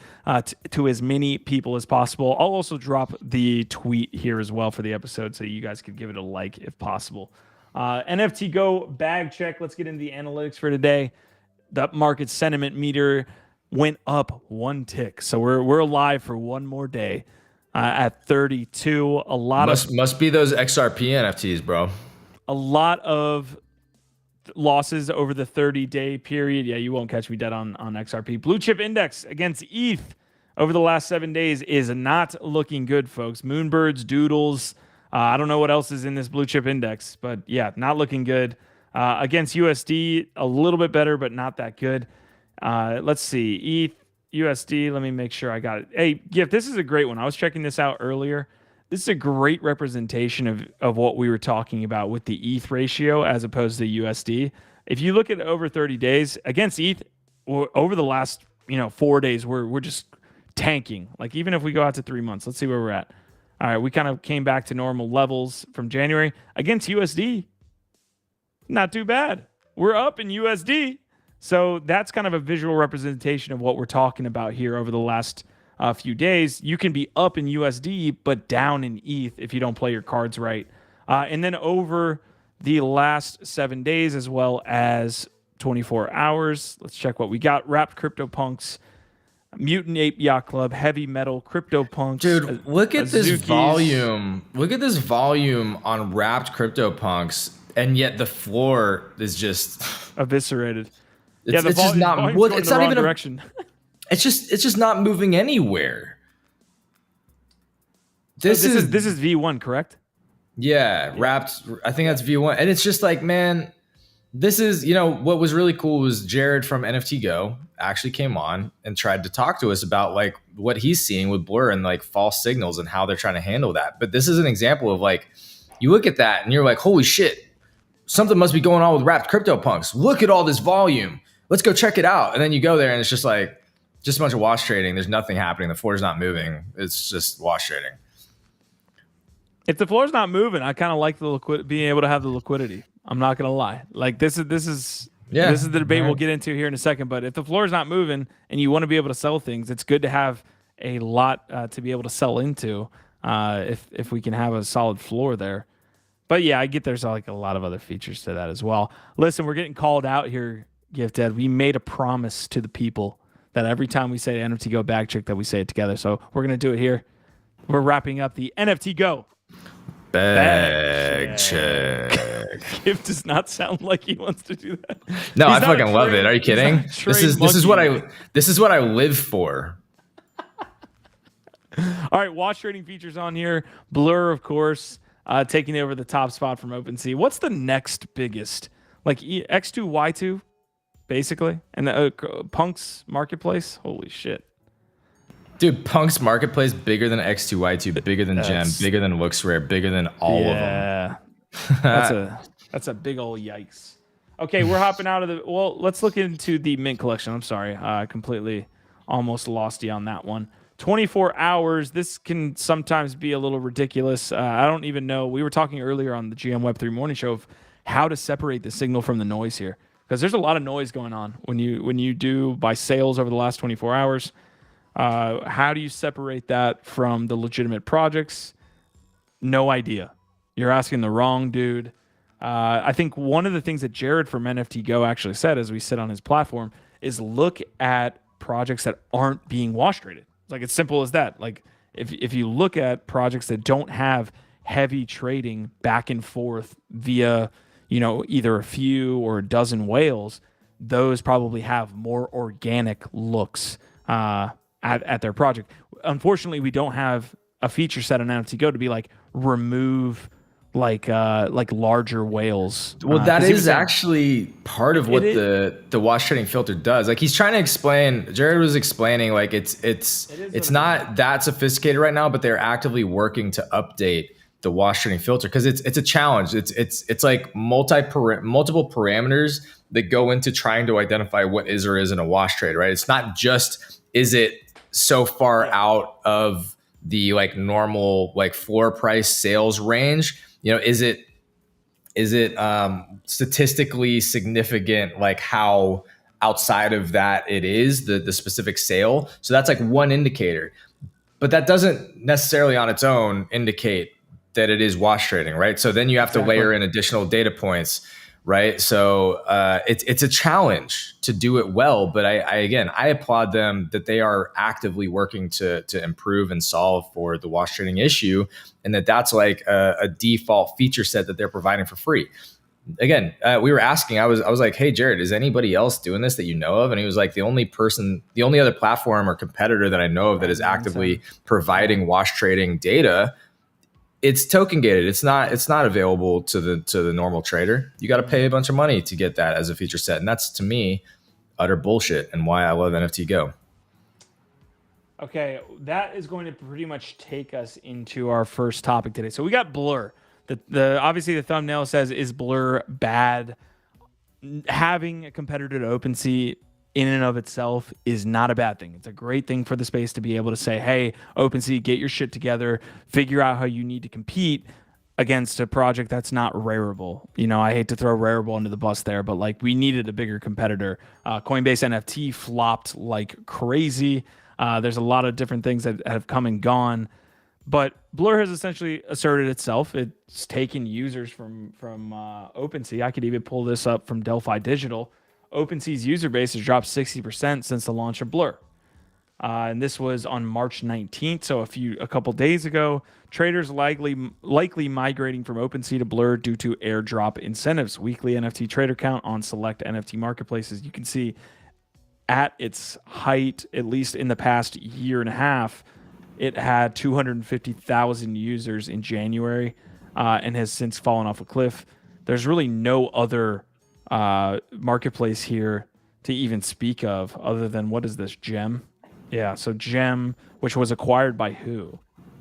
to as many people as possible. I'll also drop the tweet here as well for the episode, so you guys could give it a like if possible. NFT.Go Bagcheck. Let's get into the analytics for today. The market sentiment meter went up one tick, so we're alive for one more day at 32. A lot must be those XRP NFTs, bro. A lot of losses over the 30-day period. Yeah, you won't catch me dead on XRP. Blue chip index against ETH over the last 7 days is not looking good, folks. Moonbirds, doodles. I don't know what else is in this blue chip index, but yeah, not looking good. Against USD, a little bit better, but not that good. Let's see. ETH, USD, let me make sure I got it. Hey, GIF, this is a great one. I was checking this out earlier. This is a great representation of what we were talking about with the ETH ratio as opposed to USD. If you look at over 30 days, against ETH, over the last 4 days, we're just tanking. Like even if we go out to 3 months, let's see where we're at. All right, we kind of came back to normal levels from January. Against USD, not too bad. We're up in USD. So that's kind of a visual representation of what we're talking about here over the last few days. You can be up in USD, but down in ETH if you don't play your cards right. And then over the last 7 days, as well as 24 hours, let's check what we got. Wrapped CryptoPunks, Mutant Ape Yacht Club, Heavy Metal, CryptoPunks. Dude, look at this volume. Look at this volume on Wrapped CryptoPunks, and yet the floor is just eviscerated. It's just not. Well, it's not even direction. It's just not moving anywhere. This is V1, correct? Yeah, Wrapped. I think that's V1, and it's just like, man, this is, what was really cool was Jared from NFT.Go actually came on and tried to talk to us about like what he's seeing with Blur and like false signals and how they're trying to handle that. But this is an example of like, you look at that and you're like, holy shit, something must be going on with Wrapped CryptoPunks. Look at all this volume. Let's go check it out. And then you go there and it's just like, just a bunch of wash trading. There's nothing happening. The floor's not moving. It's just wash trading. If the floor's not moving, I kind of like the being able to have the liquidity. I'm not gonna lie. Like this is the debate we'll get into here in a second. But if the floor is not moving and you want to be able to sell things, it's good to have a lot to be able to sell into. If we can have a solid floor there. But yeah, I get there's like a lot of other features to that as well. Listen, we're getting called out here, Gifted. We made a promise to the people that every time we say NFT.Go Bagcheck that we say it together. So we're gonna do it here. We're wrapping up the NFT.Go Bagcheck. Gift does not sound like he wants to do that. No, I fucking love it. Are you kidding? This is what I live for. All right, watch trading features on here. Blur, of course, taking over the top spot from OpenSea. What's the next biggest? Like X2, Y2, basically, and the Punks Marketplace. Holy shit! Dude, Punk's marketplace bigger than X2Y2, bigger than Gem, bigger than LooksRare, bigger than all of them. That's a big old yikes. Okay, we're hopping out of the. Well, let's look into the mint collection. I'm sorry, I completely almost lost you on that one. 24 hours. This can sometimes be a little ridiculous. I don't even know. We were talking earlier on the GM Web3 morning show of how to separate the signal from the noise here, because there's a lot of noise going on when you do buy sales over the last 24 hours. How do you separate that from the legitimate projects? No idea. You're asking the wrong dude. I think one of the things that Jared from NFT.Go actually said as we sit on his platform is look at projects that aren't being wash traded. Like, it's simple as that. Like, if you look at projects that don't have heavy trading back and forth via, either a few or a dozen whales, those probably have more organic looks at their project. Unfortunately, we don't have a feature set on NFT.Go to be like remove like larger whales. Well, that is actually part of what the wash trading filter does. Like, he's trying to explain. Jared was explaining like it's not that sophisticated right now, but they're actively working to update the wash trading filter because it's a challenge. It's like multiple parameters that go into trying to identify what is or isn't a wash trade. Right? It's not just is it so far out of the like normal like floor price sales range. Is it statistically significant, like how outside of that it is the specific sale? So that's like one indicator, but that doesn't necessarily on its own indicate that it is wash trading, right? So then you have to layer in additional data points, right? So it's a challenge to do it well, but I applaud them that they are actively working to improve and solve for the wash trading issue, and that's like a default feature set that they're providing for free. Again, we were asking. I was like, "Hey, Jared, is anybody else doing this that you know of?" And he was like, "The only other platform or competitor that I know of that is actively providing wash trading data." It's token gated. It's not available to the normal trader. You got to pay a bunch of money to get that as a feature set, and that's to me utter bullshit. And why I love NFT.Go. Okay, that is going to pretty much take us into our first topic today. So we got Blur. The obviously the thumbnail says, "Is Blur bad?" Having a competitor to OpenSea in and of itself is not a bad thing. It's a great thing for the space to be able to say, hey, OpenSea, get your shit together, figure out how you need to compete against a project that's not Rareable. I hate to throw Rareable under the bus there, but like we needed a bigger competitor. Coinbase NFT flopped like crazy. There's a lot of different things that have come and gone, but Blur has essentially asserted itself. It's taken users from OpenSea. I could even pull this up from Delphi Digital. OpenSea's user base has dropped 60% since the launch of Blur. And this was on March 19th, so a couple days ago. Traders likely migrating from OpenSea to Blur due to airdrop incentives. Weekly NFT trader count on select NFT marketplaces. You can see at its height, at least in the past year and a half, it had 250,000 users in January and has since fallen off a cliff. There's really no other marketplace here to even speak of other than, what is this, Gem? Yeah, so Gem, which was acquired by who?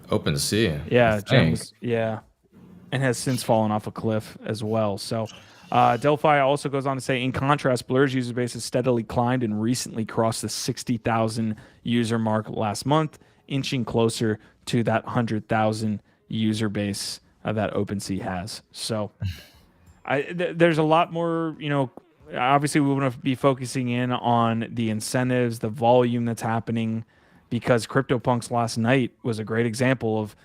OpenSea. Yeah, Gem was, and has since fallen off a cliff as well. So Delphi also goes on to say, in contrast, Blur's user base has steadily climbed and recently crossed the 60,000 user mark last month, inching closer to that 100,000 user base that OpenSea has. So there's a lot more, obviously we want to be focusing in on the incentives, the volume that's happening, because CryptoPunks last night was a great example of,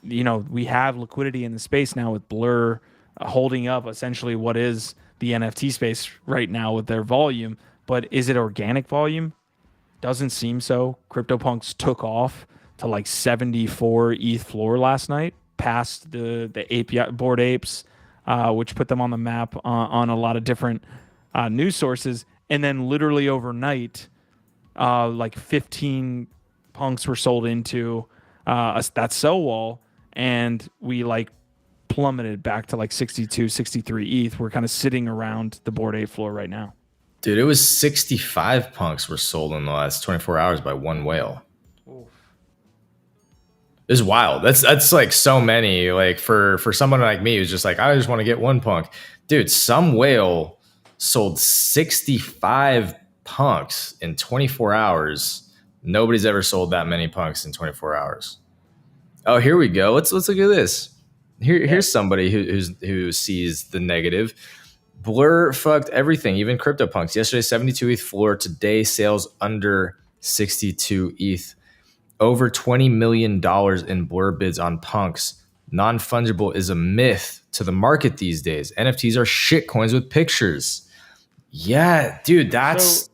we have liquidity in the space now with Blur holding up essentially what is the NFT space right now with their volume. But is it organic volume? Doesn't seem so. CryptoPunks took off to like 74 ETH floor last night, past the API Bored Apes, which put them on the map on a lot of different news sources. And then literally overnight, like 15 punks were sold into that sell wall, and we like plummeted back to like 62, 63 ETH. We're kind of sitting around the Bored Ape floor right now. Dude, it was 65 punks were sold in the last 24 hours by one whale. Oof. It's wild. That's like so many. Like for someone like me who's just like, I just want to get one punk. Dude, some whale sold 65 punks in 24 hours. Nobody's ever sold that many punks in 24 hours. Oh, here we go. Let's look at this. Here's somebody who sees the negative. Blur fucked everything, even CryptoPunks. Yesterday, 72 ETH floor. Today, sales under 62 ETH. Over $20 million in Blur bids on punks. Non-fungible is a myth to the market these days. NFTs are shit coins with pictures. Yeah, dude, that's...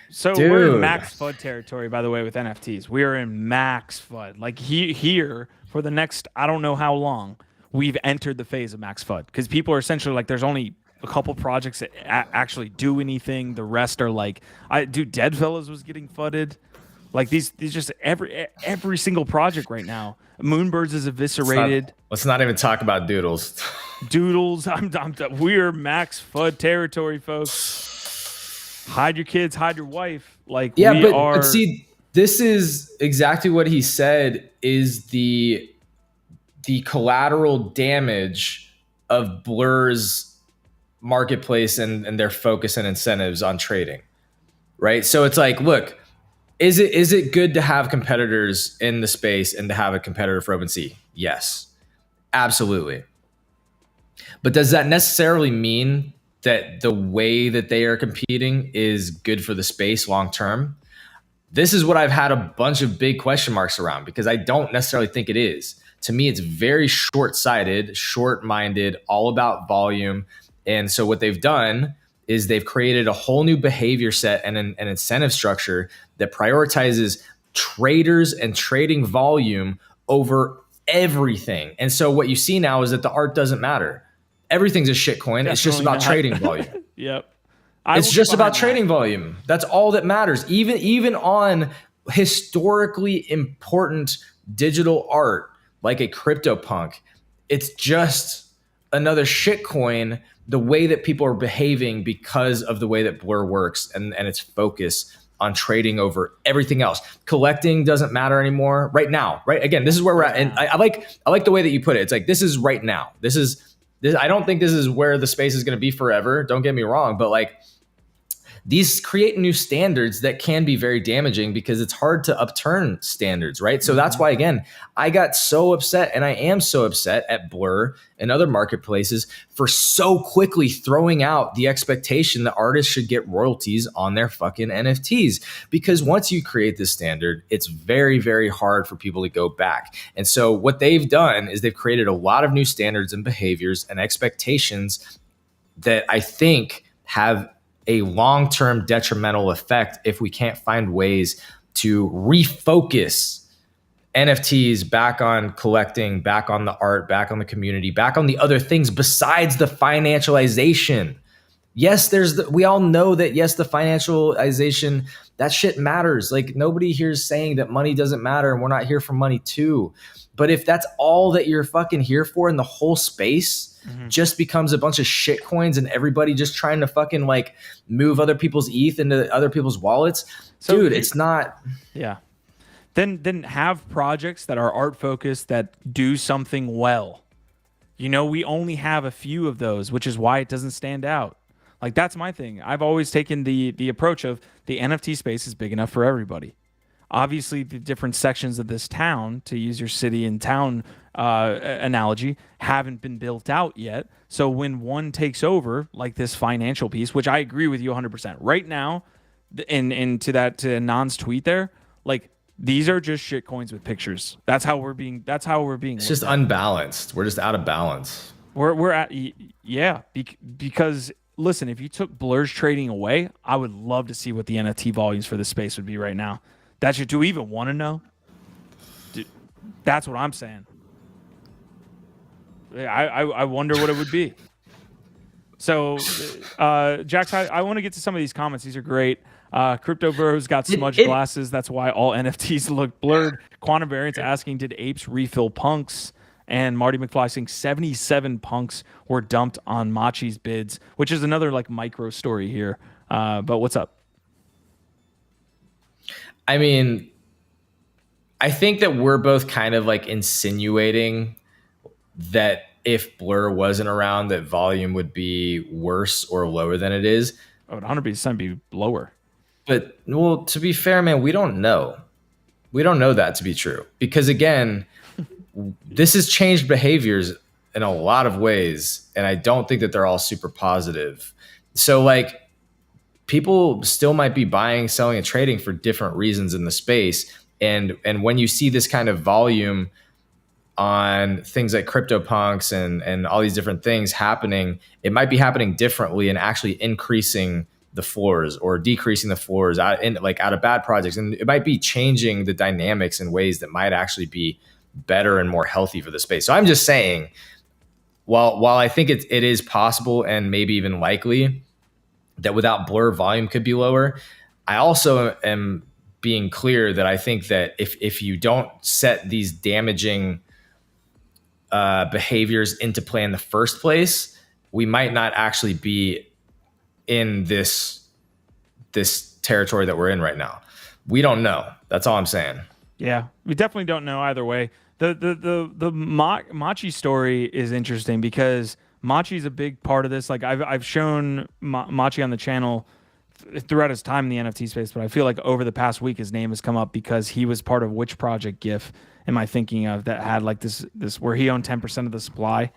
So we're in max FUD territory, by the way, with NFTs. We are in max FUD. Like here, for the next, I don't know how long, we've entered the phase of max FUD. Because people are essentially like, there's only a couple projects that actually do anything. The rest are like, Deadfellas was getting FUDded. Like these just every single project right now. Moonbirds is eviscerated. Let's not even talk about Doodles. Doodles, we're max FUD territory, folks. Hide your kids, hide your wife. Like but see, this is exactly what he said is the collateral damage of Blur's marketplace and their focus and incentives on trading, right? So it's like, look. Is it good to have competitors in the space and to have a competitor for OpenSea? Yes, absolutely. But does that necessarily mean that the way that they are competing is good for the space long term? This is what I've had a bunch of big question marks around because I don't necessarily think it is. To me, it's very short-sighted, short-minded, all about volume. And so what they've done is they've created a whole new behavior set and an incentive structure that prioritizes traders and trading volume over everything. And so what you see now is that the art doesn't matter. Everything's a shit coin. Definitely it's just about trading volume. Yep. It's just about trading volume. That's all that matters. Even on historically important digital art like a CryptoPunk, it's just another shit coin the way that people are behaving because of the way that Blur works and its focus on trading over everything else. Collecting doesn't matter anymore right now, right? Again, this is where we're at. And I like the way that you put it. It's like, this is right now. This. I don't think this is where the space is going to be forever. Don't get me wrong. But like, these create new standards that can be very damaging because it's hard to upturn standards, right? So that's why, again, I got so upset and I am so upset at Blur and other marketplaces for so quickly throwing out the expectation that artists should get royalties on their fucking NFTs. Because once you create this standard, it's very, very hard for people to go back. And so what they've done is they've created a lot of new standards and behaviors and expectations that I think have a long-term detrimental effect if we can't find ways to refocus NFTs back on collecting, back on the art, back on the community, back on the other things besides the financialization. Yes, we all know that, yes, the financialization, that shit matters. Like, nobody here is saying that money doesn't matter and we're not here for money too. But if that's all that you're fucking here for in the whole space, just becomes a bunch of shit coins and everybody just trying to fucking like move other people's ETH into other people's wallets. So, dude, it's not. Yeah. Then have projects that are art focused that do something well. You know, we only have a few of those, which is why it doesn't stand out. Like, that's my thing. I've always taken the approach of the NFT space is big enough for everybody. Obviously, the different sections of this town, to use your city and town analogy, haven't been built out yet. So when one takes over, like this financial piece, which I agree with you 100%. Right now, and to Nan's tweet there, like, these are just shit coins with pictures. That's how we're being. It's just unbalanced. We're just out of balance. We're at because listen, if you took Blur's trading away, I would love to see what the NFT volumes for this space would be right now. Do we even want to know? That's what I'm saying. I wonder what it would be. So, Jax, I want to get to some of these comments. These are great. Crypto Bros got smudged glasses. That's why all NFTs look blurred. Quantum Variants asking, did apes refill punks? And Marty McFly saying 77 punks were dumped on Machi's bids, which is another like micro story here. But what's up? I mean, I think that we're both kind of like insinuating that if Blur wasn't around, that volume would be worse or lower than it is. It would 100% be lower. But well, to be fair, man, we don't know. We don't know that to be true because again, this has changed behaviors in a lot of ways, and I don't think that they're all super positive. So like people still might be buying, selling, and trading for different reasons in the space. And when you see this kind of volume on things like CryptoPunks and all these different things happening, it might be happening differently and actually increasing the floors or decreasing the floors out of bad projects. And it might be changing the dynamics in ways that might actually be better and more healthy for the space. So I'm just saying, while I think it is possible and maybe even likely that without Blur volume could be lower, I also am being clear that I think that if you don't set these damaging behaviors into play in the first place, we might not actually be in this territory that we're in right now. We don't know. That's all I'm saying. Yeah, we definitely don't know either way. The Machi story is interesting because Machi's a big part of this. Like I've shown Machi on the channel throughout his time in the NFT space, but I feel like over the past week his name has come up because he was part of which project GIF am I thinking of that had like this where he owned 10% of the supply?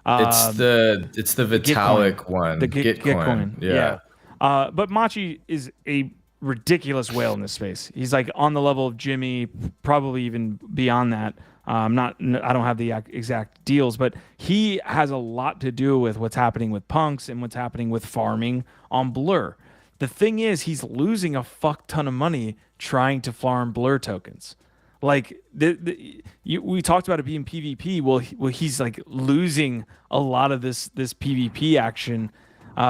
It's the Vitalik one, the Gitcoin. Yeah. But Machi is a ridiculous whale in this space. He's like on the level of Jimmy, probably even beyond that. I don't have the exact deals, but he has a lot to do with what's happening with punks and what's happening with farming on Blur. The thing is, he's losing a fuck ton of money trying to farm Blur tokens. Like we talked about it being PvP. Well, he's like losing a lot of this PvP action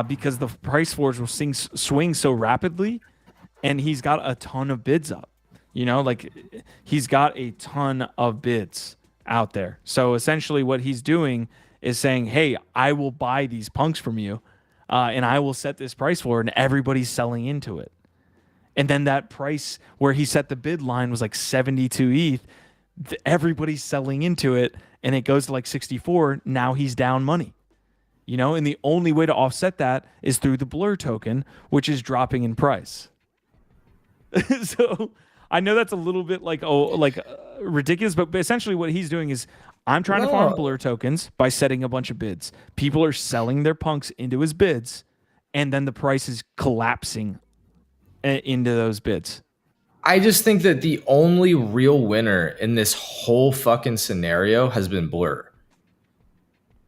because the price floors will swing so rapidly, and he's got a ton of bids up. You know, like he's got a ton of bids out there. So essentially, what he's doing is saying, "Hey, I will buy these punks from you, and I will set this price floor, and everybody's selling into it." And then that price where he set the bid line was like 72 ETH. Everybody's selling into it, and it goes to like 64. Now he's down money, you know. And the only way to offset that is through the Blur token, which is dropping in price. So I know that's a little bit like ridiculous, but essentially what he's doing is I'm trying to farm Blur tokens by setting a bunch of bids. People are selling their punks into his bids, and then the price is collapsing into those bids. I just think that the only real winner in this whole fucking scenario has been Blur.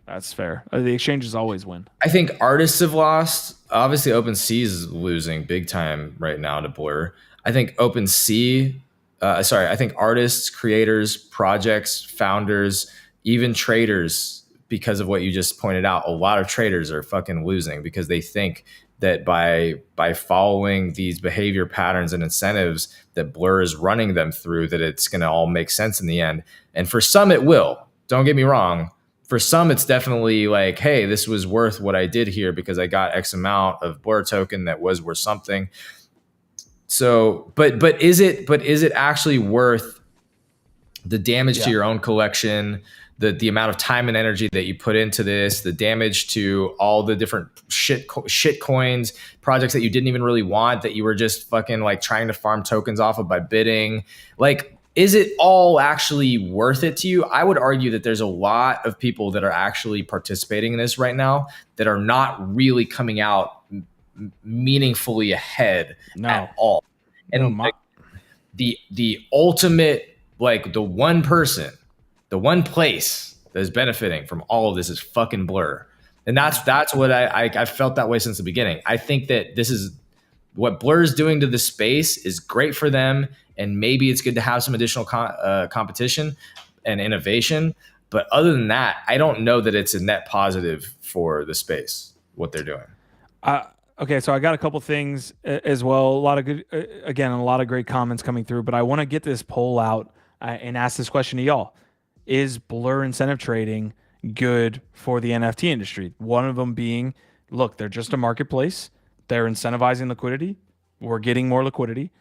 That's fair. The exchanges always win. I think artists have lost. Obviously, OpenSea is losing big time right now to Blur. I think I think artists, creators, projects, founders, even traders, because of what you just pointed out, a lot of traders are fucking losing because they think that by following these behavior patterns and incentives that Blur is running them through, that it's going to all make sense in the end. And for some, it will. Don't get me wrong. For some, it's definitely like, hey, this was worth what I did here because I got X amount of Blur token that was worth something. So, but is it actually worth the damage to your own collection, the amount of time and energy that you put into this, the damage to all the different shit coins, projects that you didn't even really want, that you were just fucking like trying to farm tokens off of by bidding? Like, is it all actually worth it to you? I would argue that there's a lot of people that are actually participating in this right now that are not really coming out meaningfully ahead at all. And like, the ultimate, like the one person, the one place that is benefiting from all of this is fucking Blur. And that's what I felt that way since the beginning. I think that this is what Blur is doing to the space is great for them. And maybe it's good to have some additional competition and innovation. But other than that, I don't know that it's a net positive for the space, what they're doing. Okay, so I got a couple things as well. A lot of good, again, a lot of great comments coming through. But I want to get this poll out and ask this question to y'all. Is Blur incentive trading good for the NFT industry? One of them being, look, they're just a marketplace. They're incentivizing liquidity. We're getting more liquidity.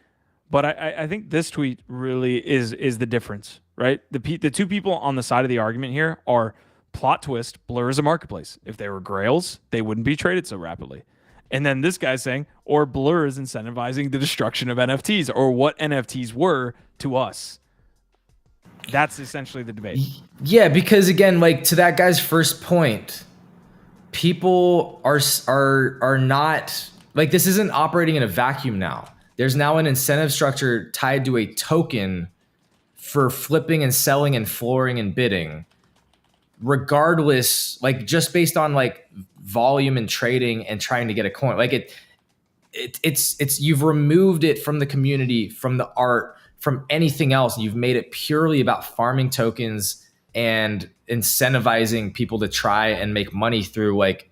But I think this tweet really is the difference, right? The two people on the side of the argument here are plot twist, Blur is a marketplace. If they were grails, they wouldn't be traded so rapidly. And then this guy's saying, or Blur is incentivizing the destruction of NFTs, or what NFTs were to us. That's essentially the debate. Yeah, because again, like to that guy's first point, people are not like, this isn't operating in a vacuum now. There's now an incentive structure tied to a token for flipping and selling and flooring and bidding, regardless, like just based on like volume and trading and trying to get a coin. Like it's you've removed it from the community, from the art, from anything else, and you've made it purely about farming tokens and incentivizing people to try and make money through like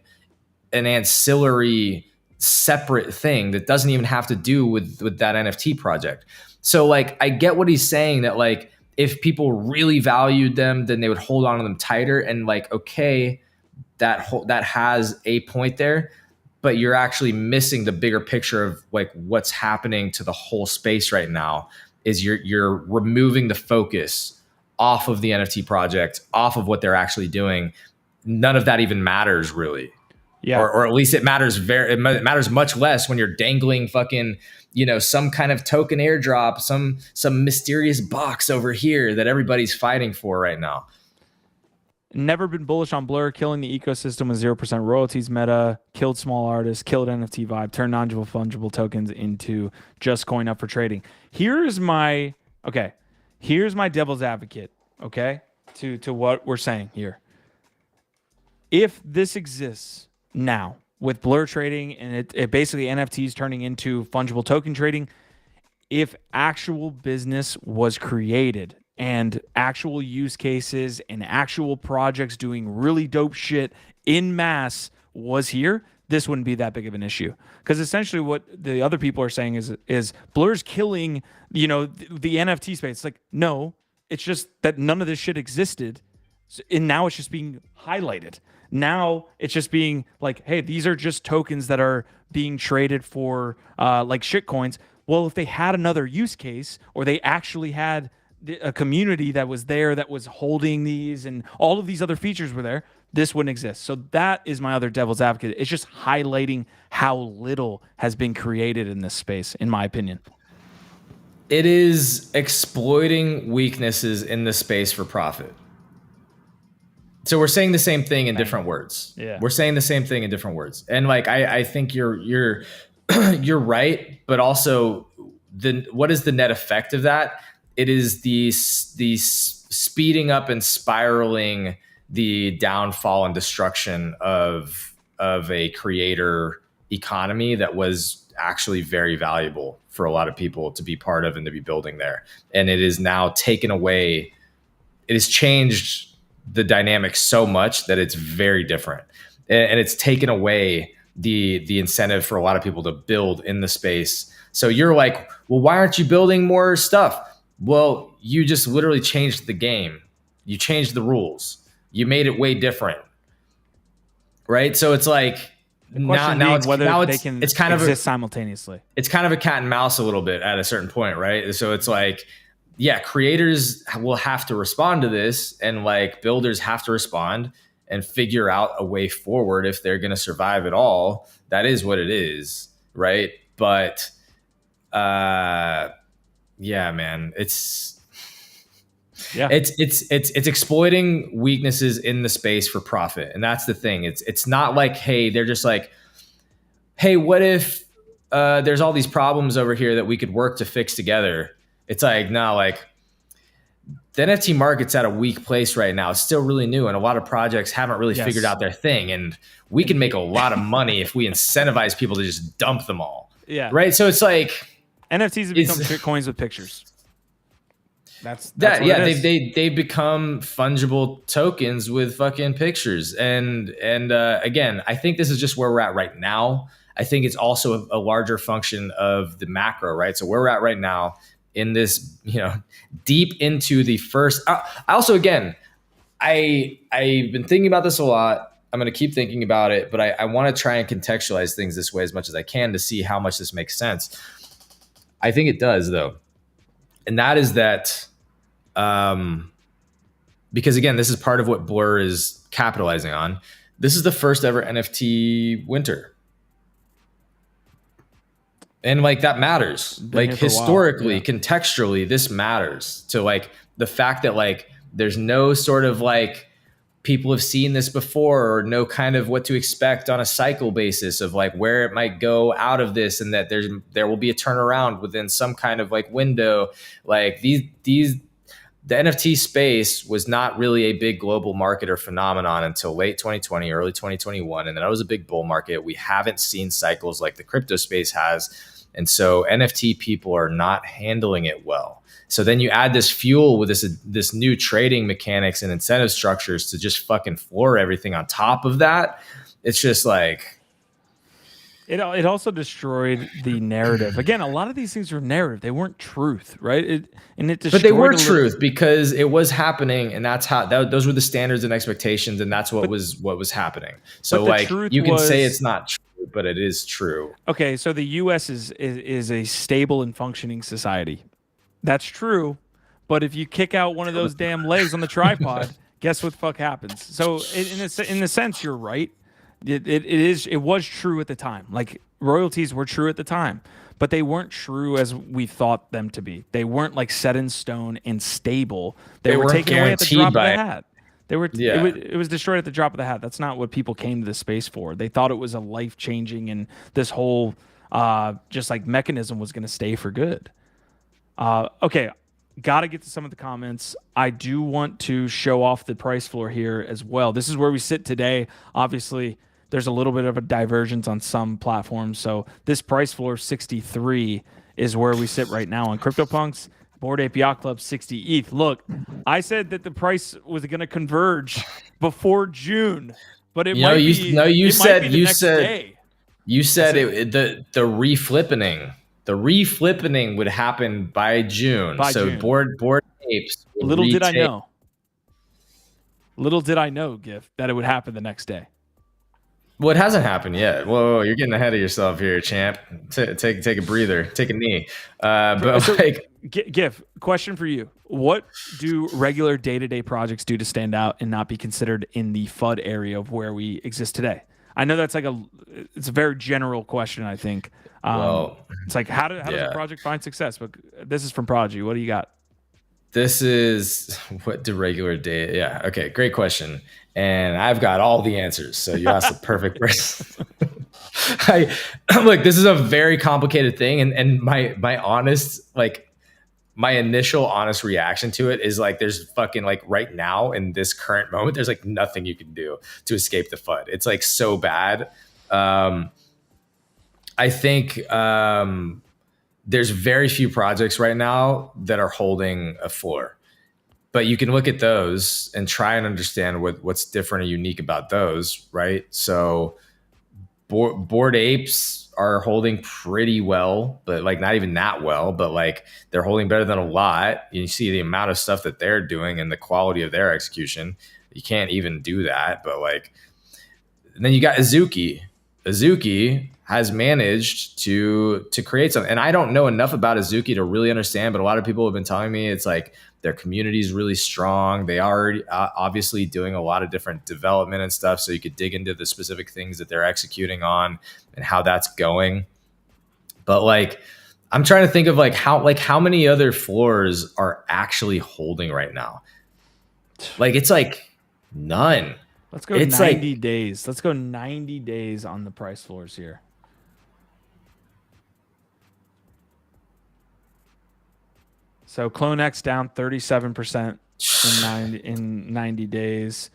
an ancillary separate thing that doesn't even have to do with that NFT project. So like I get what he's saying, that like if people really valued them, then they would hold on to them tighter, and like okay, that has a point there, but you're actually missing the bigger picture of like what's happening to the whole space right now. Is you're removing the focus off of the NFT project, off of what they're actually doing. None of that even matters really. Yeah. Or at least it matters it matters much less when you're dangling fucking, some kind of token airdrop, some mysterious box over here that everybody's fighting for right now. Never been bullish on Blur, killing the ecosystem with 0% royalties. Meta killed small artists, killed NFT vibe, turned non-fungible tokens into just coin up for trading. Here's my devil's advocate, okay, to what we're saying here. If this exists now with Blur trading and it basically NFTs turning into fungible token trading, if actual business was created and actual use cases and actual projects doing really dope shit in mass was here, this wouldn't be that big of an issue. Because essentially what the other people are saying is Blur's killing, the NFT space. It's like, no, it's just that none of this shit existed. And now it's just being highlighted. Now it's just being like, hey, these are just tokens that are being traded for like shit coins. Well, if they had another use case, or they actually had a community that was there that was holding these and all of these other features were there, this wouldn't exist. So that is my other devil's advocate. It's just highlighting how little has been created in this space, in my opinion. It is exploiting weaknesses in the space for profit. So we're saying the same thing in different words. Yeah. We're saying the same thing in different words. And like I think you're you're right, but also what is the net effect of that? It is the speeding up and spiraling the downfall and destruction of a creator economy that was actually very valuable for a lot of people to be part of and to be building there. And it is now taken away. It has changed the dynamic so much that it's very different. And it's taken away the incentive for a lot of people to build in the space. So you're like, well, why aren't you building more stuff? Well, you just literally changed the game. You changed the rules. You made it way different. Right? So it's like now they can exist simultaneously. It's kind of a cat and mouse a little bit at a certain point, right? So it's like, yeah, creators will have to respond to this, and like builders have to respond and figure out a way forward if they're going to survive at all. That is what it is, right? But yeah, man, it's exploiting weaknesses in the space for profit, and that's the thing. It's not like, hey, they're just like, hey, what if there's all these problems over here that we could work to fix together? It's like, no, like the NFT market's at a weak place right now. It's still really new, and a lot of projects haven't really figured out their thing. And we can make a lot of money if we incentivize people to just dump them all. Yeah. Right. So it's like NFTs have become shitcoins with pictures. That's yeah. They become fungible tokens with fucking pictures. And again, I think this is just where we're at right now. I think it's also a larger function of the macro, right? So where we're at right now in this, deep into the first. I also, again, I've been thinking about this a lot. I'm going to keep thinking about it, but I want to try and contextualize things this way as much as I can to see how much this makes sense. I think it does though. And that is that, because again, this is part of what Blur is capitalizing on. This is the first ever NFT winter. And like that matters. Like historically, contextually, this matters to like the fact that like there's no sort of like people have seen this before or know kind of what to expect on a cycle basis of like where it might go out of this, and that there will be a turnaround within some kind of like window. Like the NFT space was not really a big global market or phenomenon until late 2020, early 2021. And then it was a big bull market. We haven't seen cycles like the crypto space has. And so NFT people are not handling it well. So then you add this fuel with this new trading mechanics and incentive structures to just fucking floor everything on top of that. It's just like, it also destroyed the narrative. Again, a lot of these things were narrative; they weren't truth, right? But they were truth because it was happening, and that's how those were the standards and expectations, and that's what was happening. So like you can say it's not true, but it is true. Okay, so the U.S. is a stable and functioning society. That's true, but if you kick out one of those damn legs on the tripod, guess what the fuck happens? So in a sense, you're right. It was true at the time. Like royalties were true at the time, but they weren't true as we thought them to be. They weren't like set in stone and stable. They were taken away at the drop of the hat. They were. Yeah. It was destroyed at the drop of the hat. That's not what people came to this space for. They thought it was a life changing, and this whole just like mechanism was going to stay for good. Okay. Got to get to some of the comments. I do want to show off the price floor here as well. This is where we sit today. Obviously, there's a little bit of a divergence on some platforms. So this price floor 63 is where we sit right now on CryptoPunks. Bored Ape Yacht Club 60 ETH. Look, I said that the price was going to converge before June, but it might be. No, you said the reflippening. The reflippening would happen by June. June. Bored Apes. Little did I know. Little did I know, Giff, that it would happen the next day. Well, it hasn't happened yet. Whoa, you're getting ahead of yourself here, champ. Take a breather. Take a knee. But so, like, Giff, question for you: what do regular day-to-day projects do to stand out and not be considered in the FUD area of where we exist today? I know that's like it's a very general question. I think. It's like how does a project find success? But this is from Prodigy. What do you got? This is what do regular day? Yeah. Okay. Great question. And I've got all the answers. So you asked the perfect person. Look, this is a very complicated thing. And my honest, like my initial honest reaction to it is like, there's fucking like right now in this current moment, there's like nothing you can do to escape the FUD. It's like so bad. I think there's very few projects right now that are holding a floor. But you can look at those and try and understand what's different or unique about those, right? So Bored Apes are holding pretty well, but like not even that well, but like they're holding better than a lot. You see the amount of stuff that they're doing and the quality of their execution. You can't even do that. But like, and then you got Azuki. Azuki has managed to create something. And I don't know enough about Azuki to really understand, but a lot of people have been telling me it's like their community is really strong. They are obviously doing a lot of different development and stuff. So you could dig into the specific things that they're executing on and how that's going. But like, I'm trying to think of like how many other floors are actually holding right now. Like, it's like none. Let's go 90 days. Let's go 90 days on the price floors here. So CloneX down 37% in 90 days.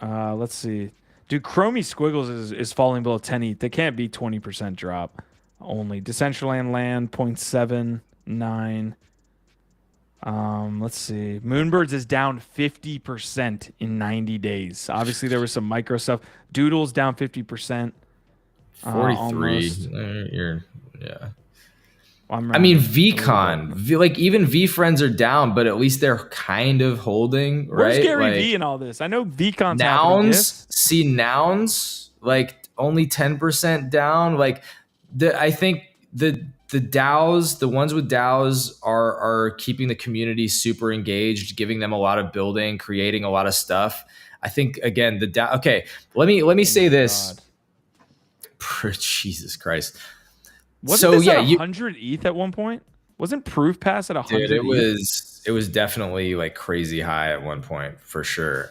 Let's see. Dude, Chromie Squiggles is falling below 10 ETH. They can't be 20% drop only. Decentraland Land 0.79. Let's see. Moonbirds is down 50% in 90 days. Obviously, there was some micro stuff. Doodle's down 50%. 43. Yeah. I mean, VCon, like even V Friends are down, but at least they're kind of holding, right? Where's Gary like, V in all this? I know VCon's Nouns, like only 10% down. Like I think the the DAOs, the ones with DAOs are keeping the community super engaged, giving them a lot of building, creating a lot of stuff. I think again, the DAO. Okay, let me say this. Jesus Christ. Wasn't So this yeah, at 100 ETH at one point? Wasn't Proof Pass at 100 dude, ETH? it was definitely like crazy high at one point for sure.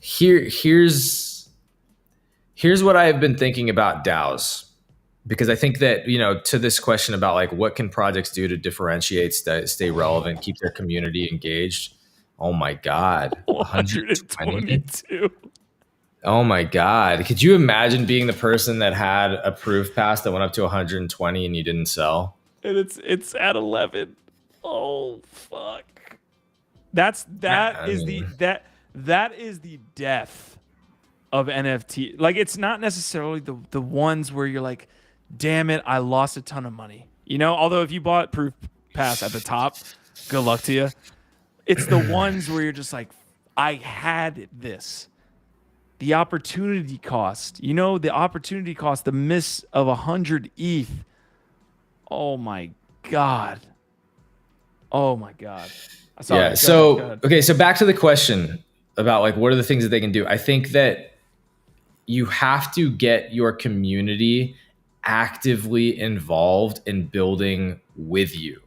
Here's what I've been thinking about DAOs, because I think that, to this question about like what can projects do to differentiate, stay relevant, keep their community engaged. Oh my God, 120. 122. Oh my God. Could you imagine being the person that had a proof pass that went up to 120 and you didn't sell? And it's at 11. Oh fuck. That is the death of NFT. Like, it's not necessarily the ones where you're like, damn it, I lost a ton of money. Although if you bought Proof Pass at the top, good luck to you. It's the ones where you're just like, I had this. The opportunity cost, the opportunity cost, the miss of 100 ETH. Oh my God. Oh my God. Sorry, Yeah. So, okay. So back to the question about like, what are the things that they can do? I think that you have to get your community actively involved in building with you.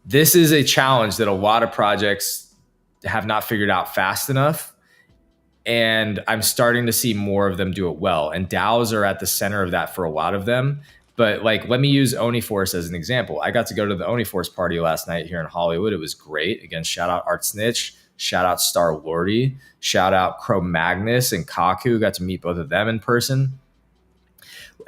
This is a challenge that a lot of projects have not figured out fast enough. And I'm starting to see more of them do it well. And DAOs are at the center of that for a lot of them. But like, let me use Oniforce as an example. I got to go to the Oniforce party last night here in Hollywood. It was great. Again, shout out Art Snitch, shout out Star Lordy, shout out Cro Magnus and Kaku. Got to meet both of them in person.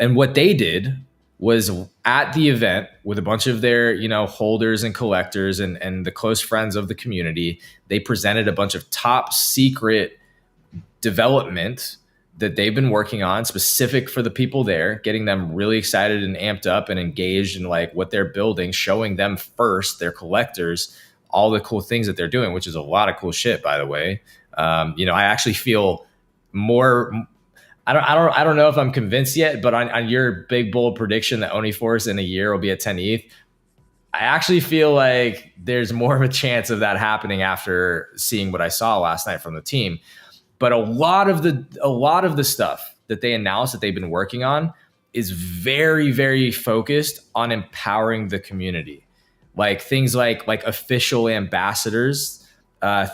And what they did was at the event with a bunch of their, holders and collectors and the close friends of the community, they presented a bunch of top secret development that they've been working on specific for the people there, getting them really excited and amped up and engaged in like what they're building, showing them first, their collectors, all the cool things that they're doing, which is a lot of cool shit, by the way. I actually feel more. I don't know if I'm convinced yet, but on your big bold prediction that Oniforce in a year will be at 10 ETH, I actually feel like there's more of a chance of that happening after seeing what I saw last night from the team. But a lot of the stuff that they announced that they've been working on is very, very focused on empowering the community. Like things like official ambassadors,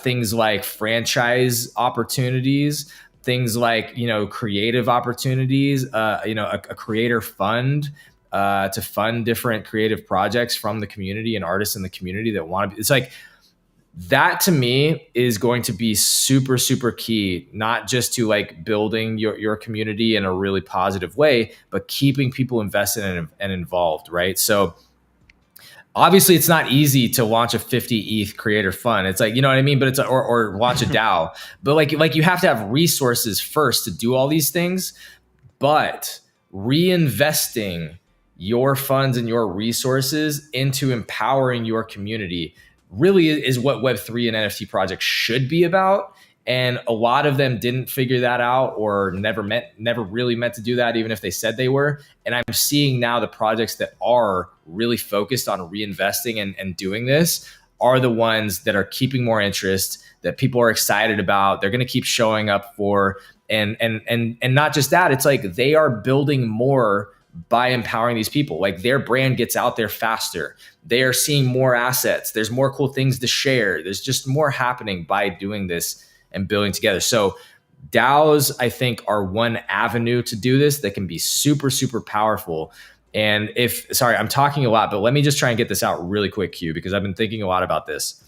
things like franchise opportunities, things like, creative opportunities, a creator fund to fund different creative projects from the community and artists in the community that want to be. It's like, that to me is going to be super, super key, not just to like building your community in a really positive way, but keeping people invested and involved, right? So obviously it's not easy to launch a 50 ETH creator fund. It's like, you know what I mean? But it's or launch a DAO, but like you have to have resources first to do all these things, but reinvesting your funds and your resources into empowering your community really is what Web3 and NFT projects should be about. And a lot of them didn't figure that out or never really meant to do that, even if they said they were. And I'm seeing now the projects that are really focused on reinvesting and doing this are the ones that are keeping more interest, that people are excited about. They're going to keep showing up for, and not just that, it's like they are building more by empowering these people. Like their brand gets out there faster. They are seeing more assets. There's more cool things to share. There's just more happening by doing this and building together. So DAOs, I think, are one avenue to do this that can be super, super powerful. And sorry, I'm talking a lot, but let me just try and get this out really quick, Q, because I've been thinking a lot about this.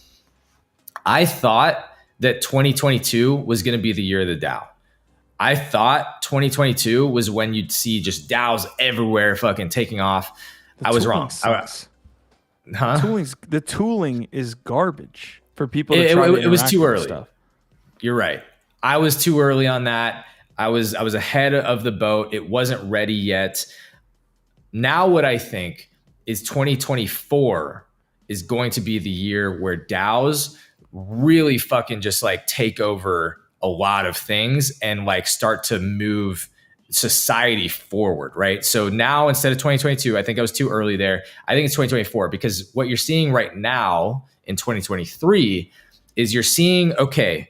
I thought that 2022 was going to be the year of the DAO. I thought 2022 was when you'd see just DAOs everywhere fucking taking off. I was wrong. The tooling is garbage for people to it was too early. Stuff. You're right. I was too early on that. I was ahead of the boat. It wasn't ready yet. Now what I think is 2024 is going to be the year where DAOs really fucking just like take over a lot of things and like start to move society forward, right? So now instead of 2022, I think I was too early there. I think it's 2024, because what you're seeing right now in 2023 is you're seeing, okay,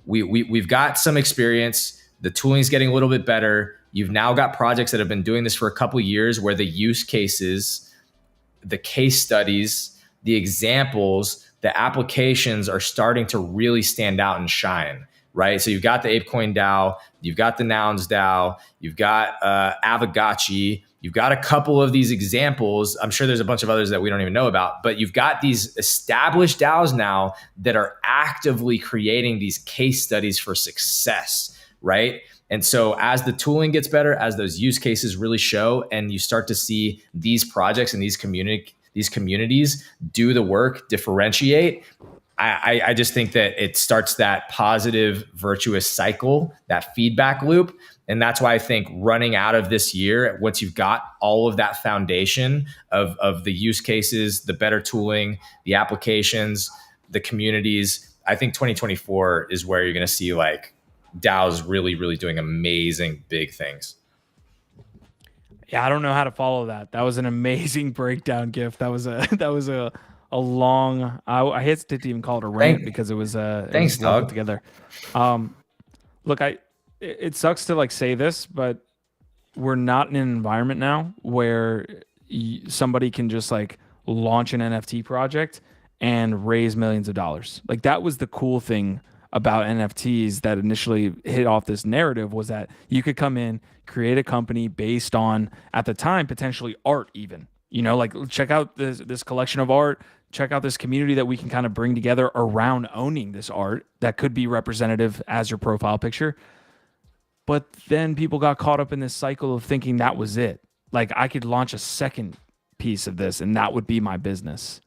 we've got some experience. The tooling is getting a little bit better. You've now got projects that have been doing this for a couple of years where the use cases, the case studies, the examples, the applications are starting to really stand out and shine, right? So you've got the ApeCoin DAO, you've got the Nouns DAO, you've got Avagachi, you've got a couple of these examples. I'm sure there's a bunch of others that we don't even know about, but you've got these established DAOs now that are actively creating these case studies for success, right? And so as the tooling gets better, as those use cases really show, and you start to see these projects and these communities do the work, differentiate, I just think that it starts that positive, virtuous cycle, that feedback loop. And that's why I think running out of this year, once you've got all of that foundation of the use cases, the better tooling, the applications, the communities, I think 2024 is where you're going to see like DAOs really, really doing amazing big things. Yeah, I don't know how to follow that. That was an amazing breakdown, Gift. That was a long. I hesitate to even call it a rant because it was thanks, well dog. put together. Look, it sucks to like say this, but we're not in an environment now where somebody can just like launch an NFT project and raise millions of dollars. Like that was the cool thing about NFTs that initially hit off this narrative, was that you could come in, create a company based on, at the time, potentially art even. You know, like check out this collection of art, check out this community that we can kind of bring together around owning this art that could be representative as your profile picture. But then people got caught up in this cycle of thinking that was it. Like I could launch a second piece of this and that would be my business.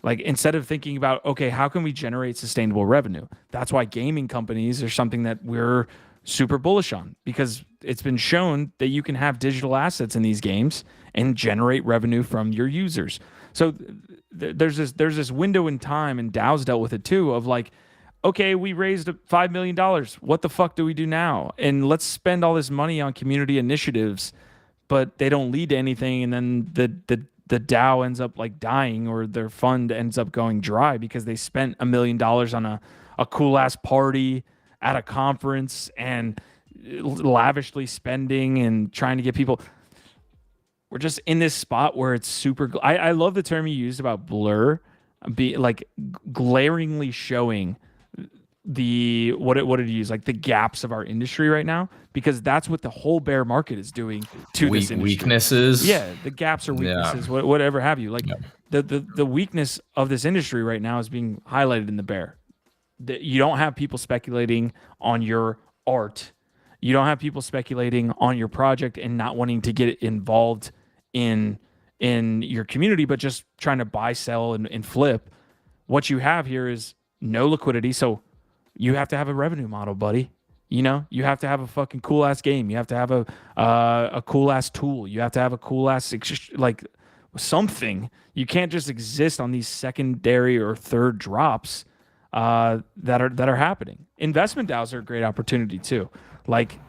Like instead of thinking about, okay, how can we generate sustainable revenue? That's why gaming companies are something that we're super bullish on, because it's been shown that you can have digital assets in these games and generate revenue from your users. So there's this window in time, and DAO's dealt with it too, of like, okay, we raised $5 million. What the fuck do we do now? And let's spend all this money on community initiatives, but they don't lead to anything. And then the DAO ends up like dying, or their fund ends up going dry because they spent $1 million on a cool ass party at a conference and lavishly spending and trying to get people. We're just in this spot where it's super. I love the term you used about Blur, be like glaringly showing the what did you use, like the gaps of our industry right now, because that's what the whole bear market is doing to this industry. Weaknesses. Yeah, the gaps or weaknesses, whatever have you. Like the weakness of this industry right now is being highlighted in the bear. You don't have people speculating on your art. You don't have people speculating on your project and not wanting to get involved in your community, but just trying to buy, sell, and flip. What you have here is no liquidity. So you have to have a revenue model, buddy. You know, you have to have a fucking cool ass game. You have to have a cool ass tool. You have to have a cool ass like something. You can't just exist on these secondary or third drops that are happening. Investment DAOs are a great opportunity too. Like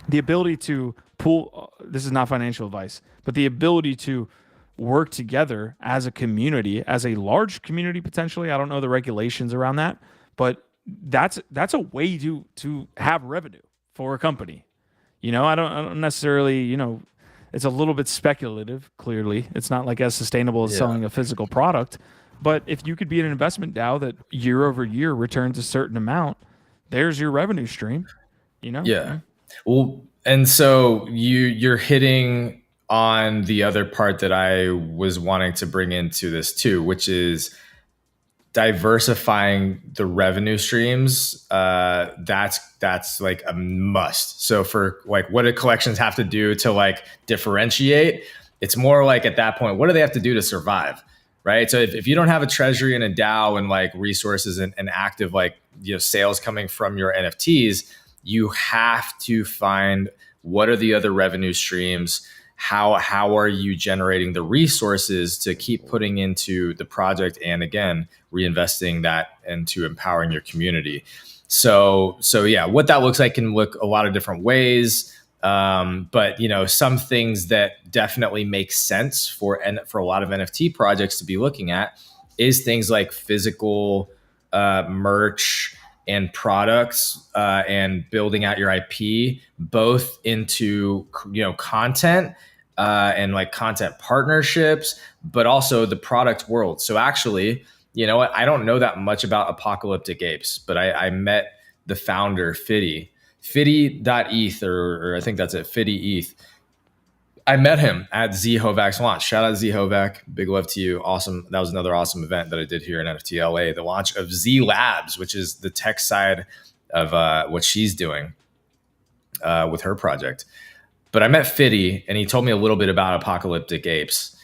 the ability to pool. This is not financial advice, but the ability to work together as a community, as a large community potentially. I don't know the regulations around that, but that's a way to have revenue for a company. You know, I don't necessarily, you know, it's a little bit speculative. Clearly, it's not like as sustainable as selling a physical product. But if you could be an investment DAO that year over year returns a certain amount, there's your revenue stream. You know. Yeah. Well, and so you're hitting on the other part that I was wanting to bring into this too, which is diversifying the revenue streams. That's like a must. So for like, what do collections have to do to like differentiate? It's more like at that point, what do they have to do to survive? Right. So if you don't have a treasury and a DAO and like resources and active, like, you know, sales coming from your NFTs, you have to find what are the other revenue streams? How are you generating the resources to keep putting into the project, and again, reinvesting that into empowering your community. So yeah, what that looks like can look a lot of different ways. But some things that definitely make sense for a lot of NFT projects to be looking at is things like physical merch and products, and building out your IP both into content, and like content partnerships, but also the product world. So actually, you know what? I don't know that much about Apocalyptic Apes, but I met the founder, Fiddy.eth, or I think that's it, Fiddy ETH. I met him at ZHovac's launch. Shout out to ZHovac. Big love to you. Awesome. That was another awesome event that I did here in NFT LA, the launch of Z Labs, which is the tech side of what she's doing with her project. But I met Fiddy, and he told me a little bit about Apocalyptic Apes.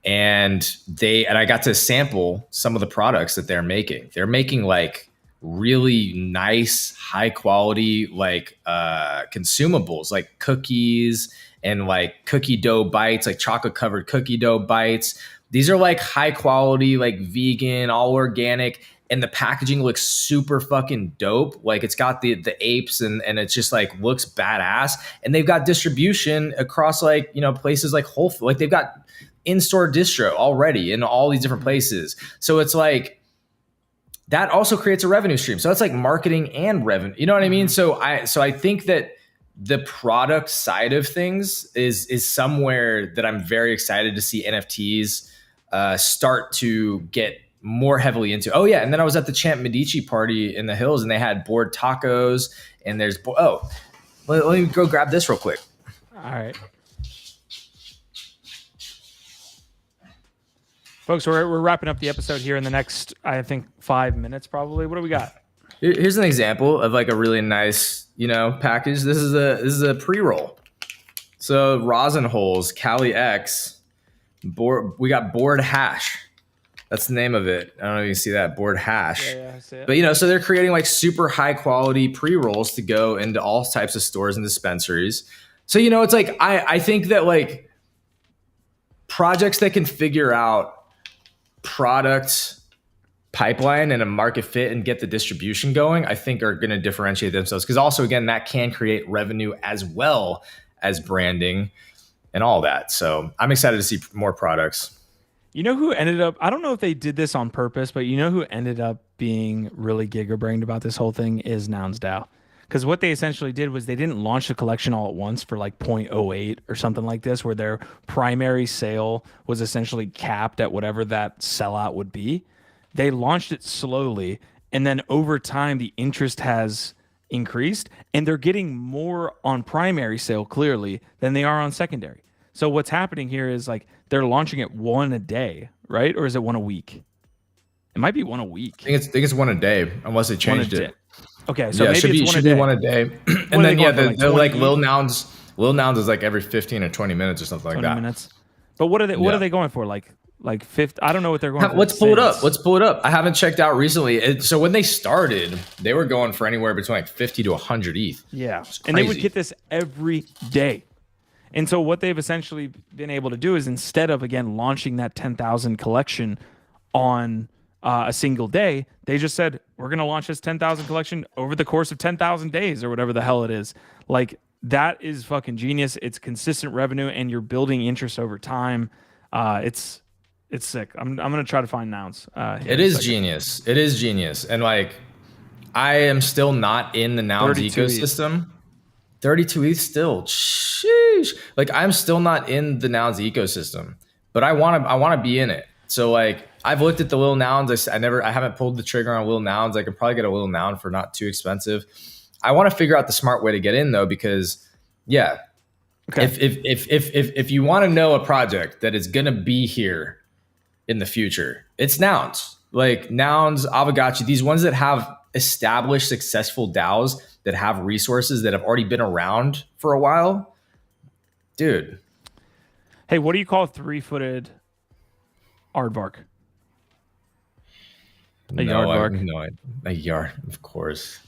And I got to sample some of the products that they're making. They're making like really nice, high quality, like consumables, like cookies and like cookie dough bites, like chocolate covered cookie dough bites. These are like high quality, like vegan, all organic. And the packaging looks super fucking dope. Like it's got the apes and it's just like looks badass. And they've got distribution across like, places like Whole Foods. Like they've got in-store distro already in all these different places. So it's like, that also creates a revenue stream. So it's like marketing and revenue. You know what I mean? So I think that the product side of things is somewhere that I'm very excited to see NFTs start to get more heavily into. Oh yeah, and then I was at the Champ Medici party in the hills, and they had board tacos, and there's let me go grab this real quick. All right. Folks, we're wrapping up the episode here in the next, I think, 5 minutes probably. What do we got? Here's an example of like a really nice, package. This is a pre-roll. So rosin holes, Cali X, we got board hash. That's the name of it. I don't know if you can see that, board hash. Yeah, I see it. But so they're creating like super high quality pre-rolls to go into all types of stores and dispensaries. So it's like I think that like projects that can figure out product pipeline and a market fit and get the distribution going, I think are going to differentiate themselves. Because also, again, that can create revenue as well as branding and all that. So I'm excited to see more products. You know who ended up, I don't know if they did this on purpose, but you know who ended up being really giga-brained about this whole thing is Nouns DAO. Because what they essentially did was they didn't launch the collection all at once for like 0.08 or something like this, where their primary sale was essentially capped at whatever that sellout would be. They launched it slowly, and then over time, the interest has increased, and they're getting more on primary sale clearly than they are on secondary. So what's happening here is like they're launching it one a day, right? Or is it one a week? It might be one a week. I think it's one a day, unless they changed it. Okay, so maybe it's one a day. And then they're like Lil Nouns. Lil Nouns is like every 15 or 20 minutes or something like that. 20 minutes. But what are they going for? Like 50? I don't know what they're going for. Let's pull it up. I haven't checked out recently. So when they started, they were going for anywhere between like 50 to 100 ETH. Yeah, and they would get this every day. And so what they've essentially been able to do is, instead of again launching that 10,000 collection on a single day, they just said, we're going to launch this 10,000 collection over the course of 10,000 days or whatever the hell it is. Like, that is fucking genius. It's consistent revenue, and you're building interest over time. It's sick. I'm going to try to find Nouns. It is genius. It is genius. And like, I am still not in the Nouns ecosystem. 32 ETH still. Sheesh. Like, I'm still not in the Nouns ecosystem, but I want to be in it. So like, I've looked at the Lil Nouns. I haven't pulled the trigger on Lil Nouns. I could probably get a Lil Noun for not too expensive. I want to figure out the smart way to get in though, because yeah, okay. If you want to know a project that is gonna be here in the future, it's Nouns. Like Nouns, Avagachi, these ones that have established successful DAOs that have resources that have already been around for a while, dude. Hey, what do you call 3-footed aardvark? A yardvark. No, a yard, of course.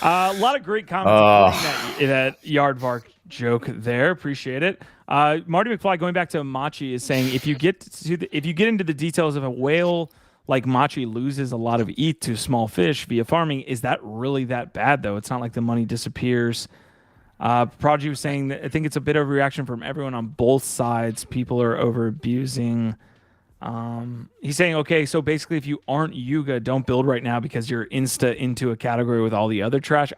A lot of great comments that yardvark joke there. Appreciate it. Marty McFly, going back to Machi, is saying if you get into the details of a whale like Machi loses a lot of ETH to small fish via farming, is that really that bad though? It's not like the money disappears. Prodigy was saying that I think it's a bit of a reaction from everyone on both sides. People are over abusing. He's saying, okay, so basically, if you aren't Yuga, don't build right now because you're into a category with all the other trash.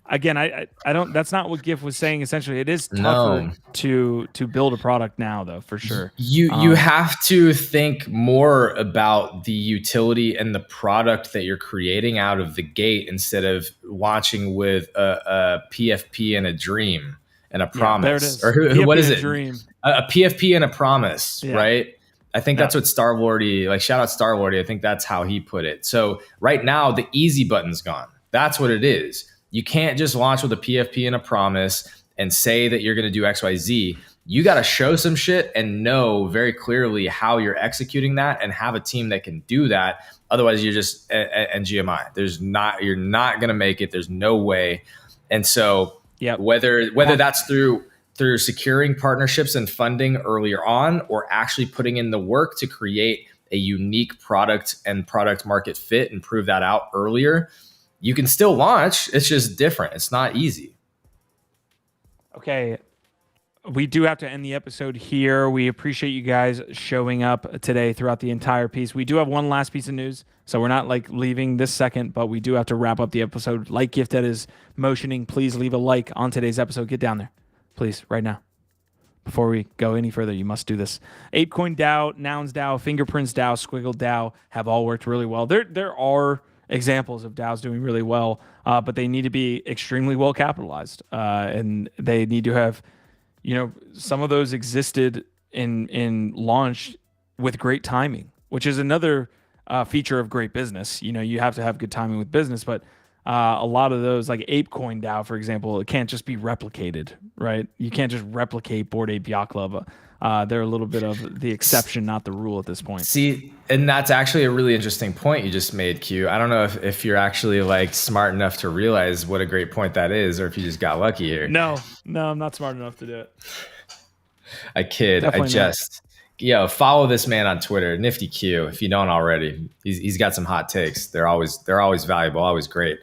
Again, I don't. That's not what GIF was saying. Essentially, it is tougher No. to build a product now, though, for sure. You have to think more about the utility and the product that you're creating out of the gate instead of launching with a PFP and a dream and a promise. There it is. Or what is it? Dream. A PFP and a promise, Yeah. right? I think that's what Starlordy, like shout out Starlordy. I think that's how he put it. So right now the easy button's gone. That's what it is. You can't just launch with a PFP and a promise and say that you're going to do XYZ. You got to show some shit and know very clearly how you're executing that and have a team that can do that. Otherwise you're just NGMI. You're not going to make it. There's no way. And so whether that's through securing partnerships and funding earlier on or actually putting in the work to create a unique product and product market fit and prove that out earlier, you can still launch. It's just different. It's not easy. Okay. We do have to end the episode here. We appreciate you guys showing up today throughout the entire piece. We do have one last piece of news, so we're not like leaving this second, but we do have to wrap up the episode. Like Gifted is motioning, please leave a like on today's episode. Get down there, please, right now. Before we go any further, you must do this. ApeCoin DAO, Nouns DAO, Fingerprints DAO, Squiggle DAO have all worked really well. There are examples of DAOs doing really well, but they need to be extremely well capitalized, and they need to have, some of those existed in launch with great timing, which is another feature of great business. You have to have good timing with business, but a lot of those, like ApeCoin DAO, for example, it can't just be replicated, right? You can't just replicate Bored Ape Yacht Club. They're a little bit of the exception, not the rule at this point. See, and that's actually a really interesting point you just made, Q. I don't know if you're actually like smart enough to realize what a great point that is, or if you just got lucky here. No, I'm not smart enough to do it. I kid. Definitely I jest. Not. Follow this man on Twitter, Nifty Q, if you don't already. He's got some hot takes. They're always valuable, always great.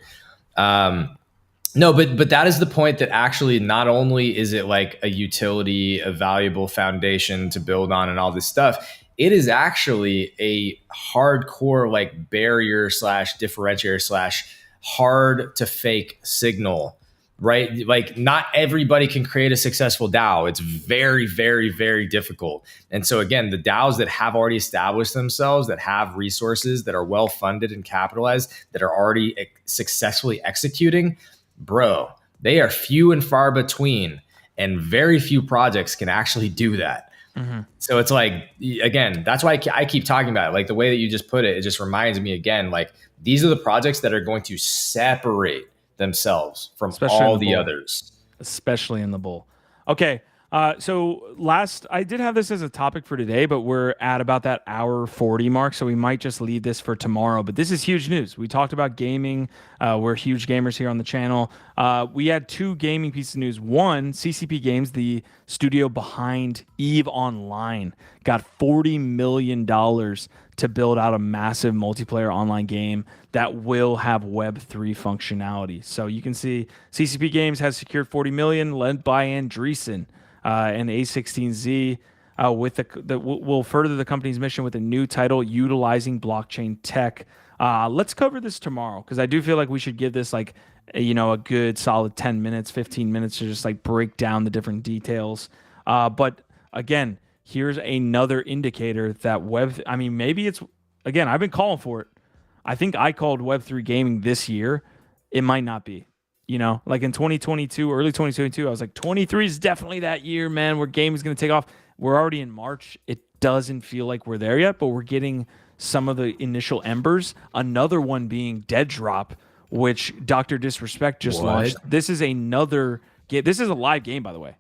No, but that is the point that actually not only is it like a utility, a valuable foundation to build on and all this stuff, it is actually a hardcore like barrier / differentiator / hard to fake signal, right? Like not everybody can create a successful DAO. It's very, very, very difficult. And so again, the DAOs that have already established themselves, that have resources, that are well funded and capitalized, that are already successfully executing, bro, they are few and far between, and very few projects can actually do that. Mm-hmm. So it's like, again, that's why I keep talking about it. Like the way that you just put it, it just reminds me again, like these are the projects that are going to separate themselves from all the others. Especially in the bull. Okay. So I did have this as a topic for today, but we're at about that hour 40 mark. So we might just leave this for tomorrow, but this is huge news. We talked about gaming. We're huge gamers here on the channel. We had two gaming pieces of news. One, CCP Games, the studio behind EVE Online, got $40 million to build out a massive multiplayer online game that will have Web3 functionality. So you can see CCP Games has secured $40 million, led by Andreessen. And A16Z with will further the company's mission with a new title utilizing blockchain tech. Let's cover this tomorrow because I do feel like we should give this like a good solid 10 minutes, 15 minutes to just like break down the different details. But again, here's another indicator that maybe it's, again, I've been calling for it. I think I called Web3 gaming this year. It might not be. Like in 2022, early 2022, I was like, 23 is definitely that year, man, where gaming is going to take off. We're already in March. It doesn't feel like we're there yet, but we're getting some of the initial embers. Another one being Dead Drop, which Dr. Disrespect just launched. This is another game. This is a live game, by the way.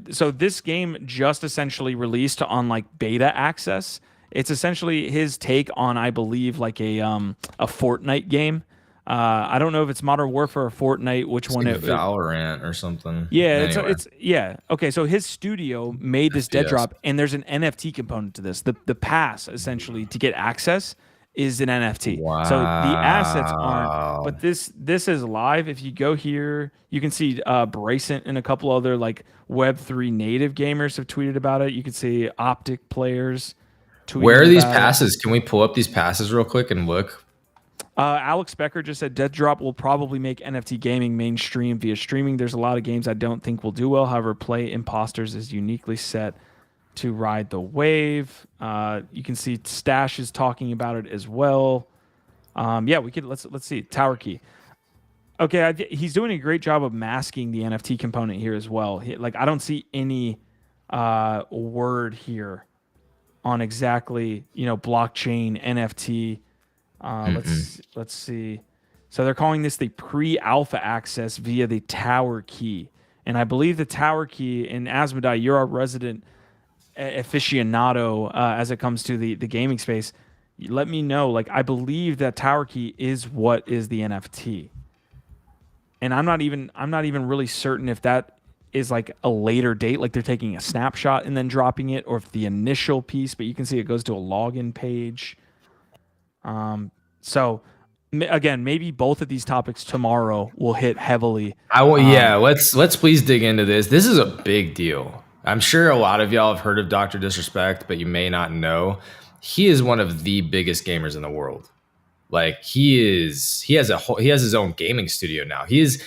So this game just essentially released on like beta access. It's essentially his take on, I believe, like a Fortnite game. I don't know if it's Modern Warfare or Fortnite, which one it Valorant or something. Yeah, anyway. it's okay. So his studio made this Dead Drop, and there's an NFT component to this. The pass essentially to get access is an NFT. So the assets aren't, Wow. but this is live. If you go here, you can see Bracent and a couple other like Web3 native gamers have tweeted about it. You can see Optic players Where tweeting are these about it. passes? Can we pull up these passes real quick and look? Alex Becker just said Dead Drop will probably make NFT gaming mainstream via streaming. There's a lot of games I don't think will do well. However, Play Imposters is uniquely set to ride the wave. You can see Stash is talking about it as well. Yeah, we could let's see Tower Key. Okay, he's doing a great job of masking the NFT component here as well. Like I don't see any word here on exactly blockchain NFT. Let's see. So they're calling this the pre-alpha access via the Tower Key, and I believe the Tower Key. And Asmodai, you're our resident aficionado as it comes to the gaming space. Let me know. Like I believe that Tower Key is what is the NFT, and I'm not even really certain if that is like a later date, like they're taking a snapshot and then dropping it, or if the initial piece. But you can see it goes to a login page. So again, maybe both of these topics tomorrow will hit heavily. Yeah, let's please dig into this. This is a big deal. I'm sure a lot of y'all have heard of Dr. Disrespect, but you may not know. He is one of the biggest gamers in the world. Like he has his own gaming studio now. He's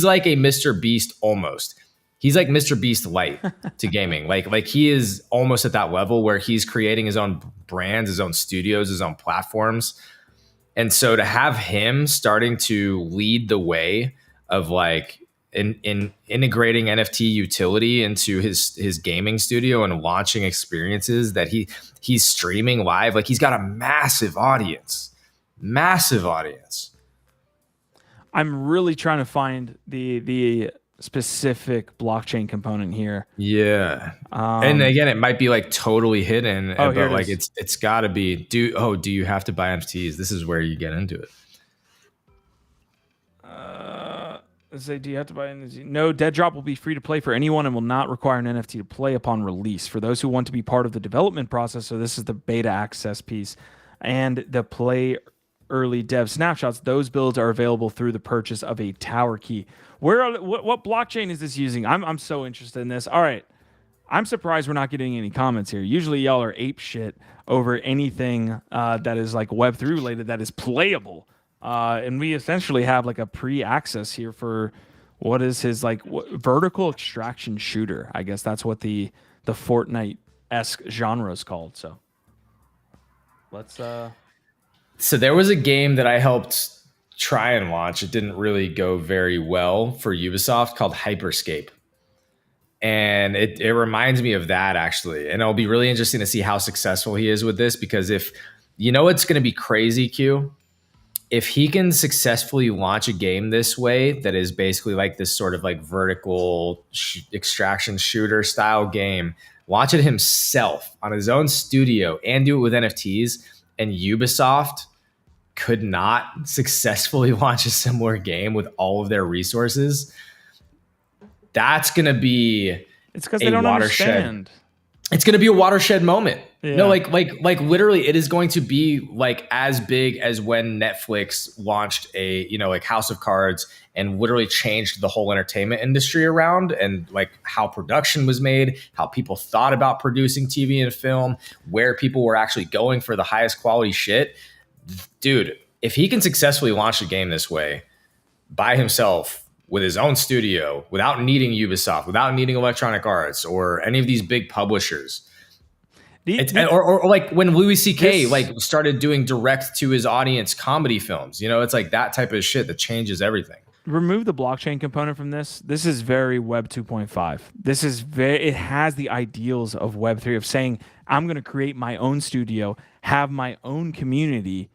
like a Mr. Beast almost. He's like Mr. Beast light to gaming. Like he is almost at that level where he's creating his own brands, his own studios, his own platforms. And so to have him starting to lead the way of like in integrating NFT utility into his gaming studio and launching experiences that he's streaming live, like he's got a massive audience. I'm really trying to find the specific blockchain component here. Yeah. And again, it might be like totally hidden, but like it's got to be. Do you have to buy NFTs? This is where you get into it. Let's say, do you have to buy NFT? No, Dead Drop will be free to play for anyone and will not require an NFT to play upon release. For those who want to be part of the development process, so this is the beta access piece, and the play early dev snapshots, those builds are available through the purchase of a Tower Key. What blockchain is this using? I'm so interested in this. All right. I'm surprised we're not getting any comments here. Usually y'all are ape shit over anything that is like Web3 related that is playable. And we essentially have like a pre-access here for what is his like vertical extraction shooter. I guess that's what the Fortnite-esque genre is called. So let's So there was a game that I helped try and launch. It didn't really go very well for Ubisoft called Hyperscape. And it reminds me of that actually. And it'll be really interesting to see how successful he is with this, because if you know it's going to be crazy, Q, if he can successfully launch a game this way that is basically like this sort of like vertical extraction shooter style game, launch it himself on his own studio and do it with NFTs, and Ubisoft could not successfully launch a similar game with all of their resources, that's going to be it's because they don't understand. It's going to be a watershed moment. Yeah. No, like literally it is going to be like as big as when Netflix launched a, like House of Cards and literally changed the whole entertainment industry around, and like how production was made, how people thought about producing TV and film, where people were actually going for the highest quality shit. Dude, if he can successfully launch a game this way by himself, with his own studio, without needing Ubisoft, without needing Electronic Arts or any of these big publishers. Or like when Louis C.K. like started doing direct to his audience comedy films, it's like that type of shit that changes everything. Remove the blockchain component from this. This is very Web 2.5. This is it has the ideals of Web 3 of saying, I'm going to create my own studio, have my own community,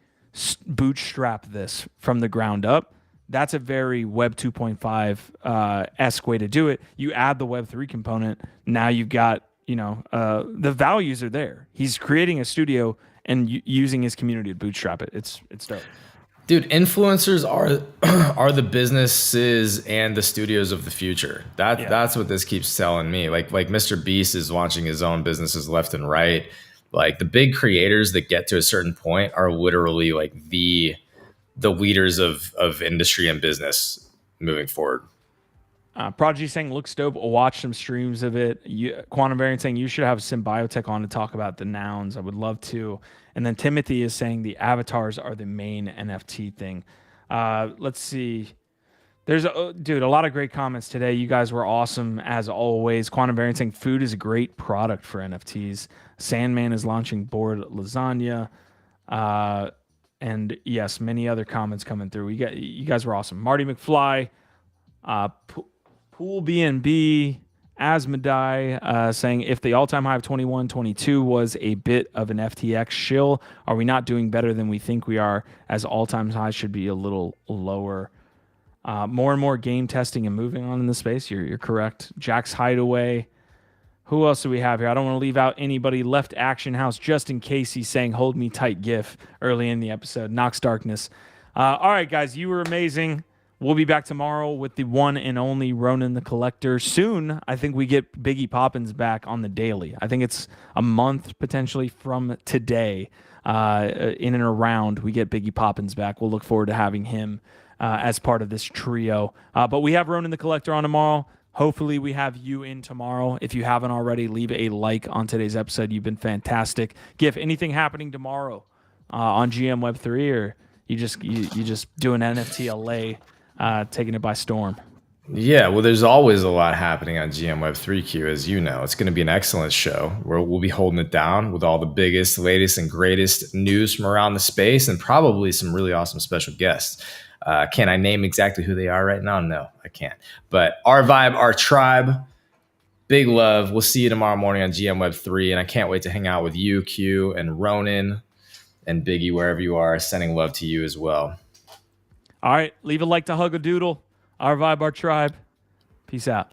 bootstrap this from the ground up. That's a very Web 2.5 esque way to do it. You add the Web 3 component. Now you've got, the values are there. He's creating a studio and using his community to bootstrap it. It's dope. Dude, influencers are the businesses and the studios of the future. That's what this keeps telling me. Like Mr. Beast is launching his own businesses left and right. Like the big creators that get to a certain point are literally like the leaders of industry and business moving forward. Prodigy saying looks dope. I'll watch some streams of it. Quantum Variant saying you should have Symbiotech on to talk about the nouns. I would love to. And then Timothy is saying the avatars are the main NFT thing. Let's see. There's dude, a lot of great comments today. You guys were awesome as always. Quantum Variant saying food is a great product for NFTs. Sandman is launching board lasagna. And yes, many other comments coming through. You guys were awesome. Marty McFly, Pool BNB, Asmodai saying if the all-time high of 21-22 was a bit of an FTX shill, are we not doing better than we think we are, as all-time highs should be a little lower? More and more game testing and moving on in the space. You're correct. Jack's Hideaway. Who else do we have here? I don't want to leave out anybody. Left Action House, just in case he's saying hold me tight gif early in the episode. Nox Darkness. All right, guys, you were amazing. We'll be back tomorrow with the one and only Ronan the Collector. Soon, I think we get Biggie Poppins back on the daily. I think it's a month potentially from today. In and around, we get Biggie Poppins back. We'll look forward to having him as part of this trio. But we have Ronan the Collector on tomorrow. Hopefully we have you in tomorrow. If you haven't already, leave a like on today's episode. You've been fantastic. Gif, anything happening tomorrow on GM Web3, or you just doing NFT LA? Taking it by storm. Yeah, well, there's always a lot happening on GM Web3Q, as you know. It's going to be an excellent show where we'll be holding it down with all the biggest, latest, and greatest news from around the space, and probably some really awesome special guests. Can I name exactly who they are right now? No, I can't. But our vibe, our tribe, big love. We'll see you tomorrow morning on GM Web3, and I can't wait to hang out with you, Q, and Ronan, and Biggie, wherever you are. Sending love to you as well. All right, leave a like to hug a doodle. Our vibe, our tribe. Peace out.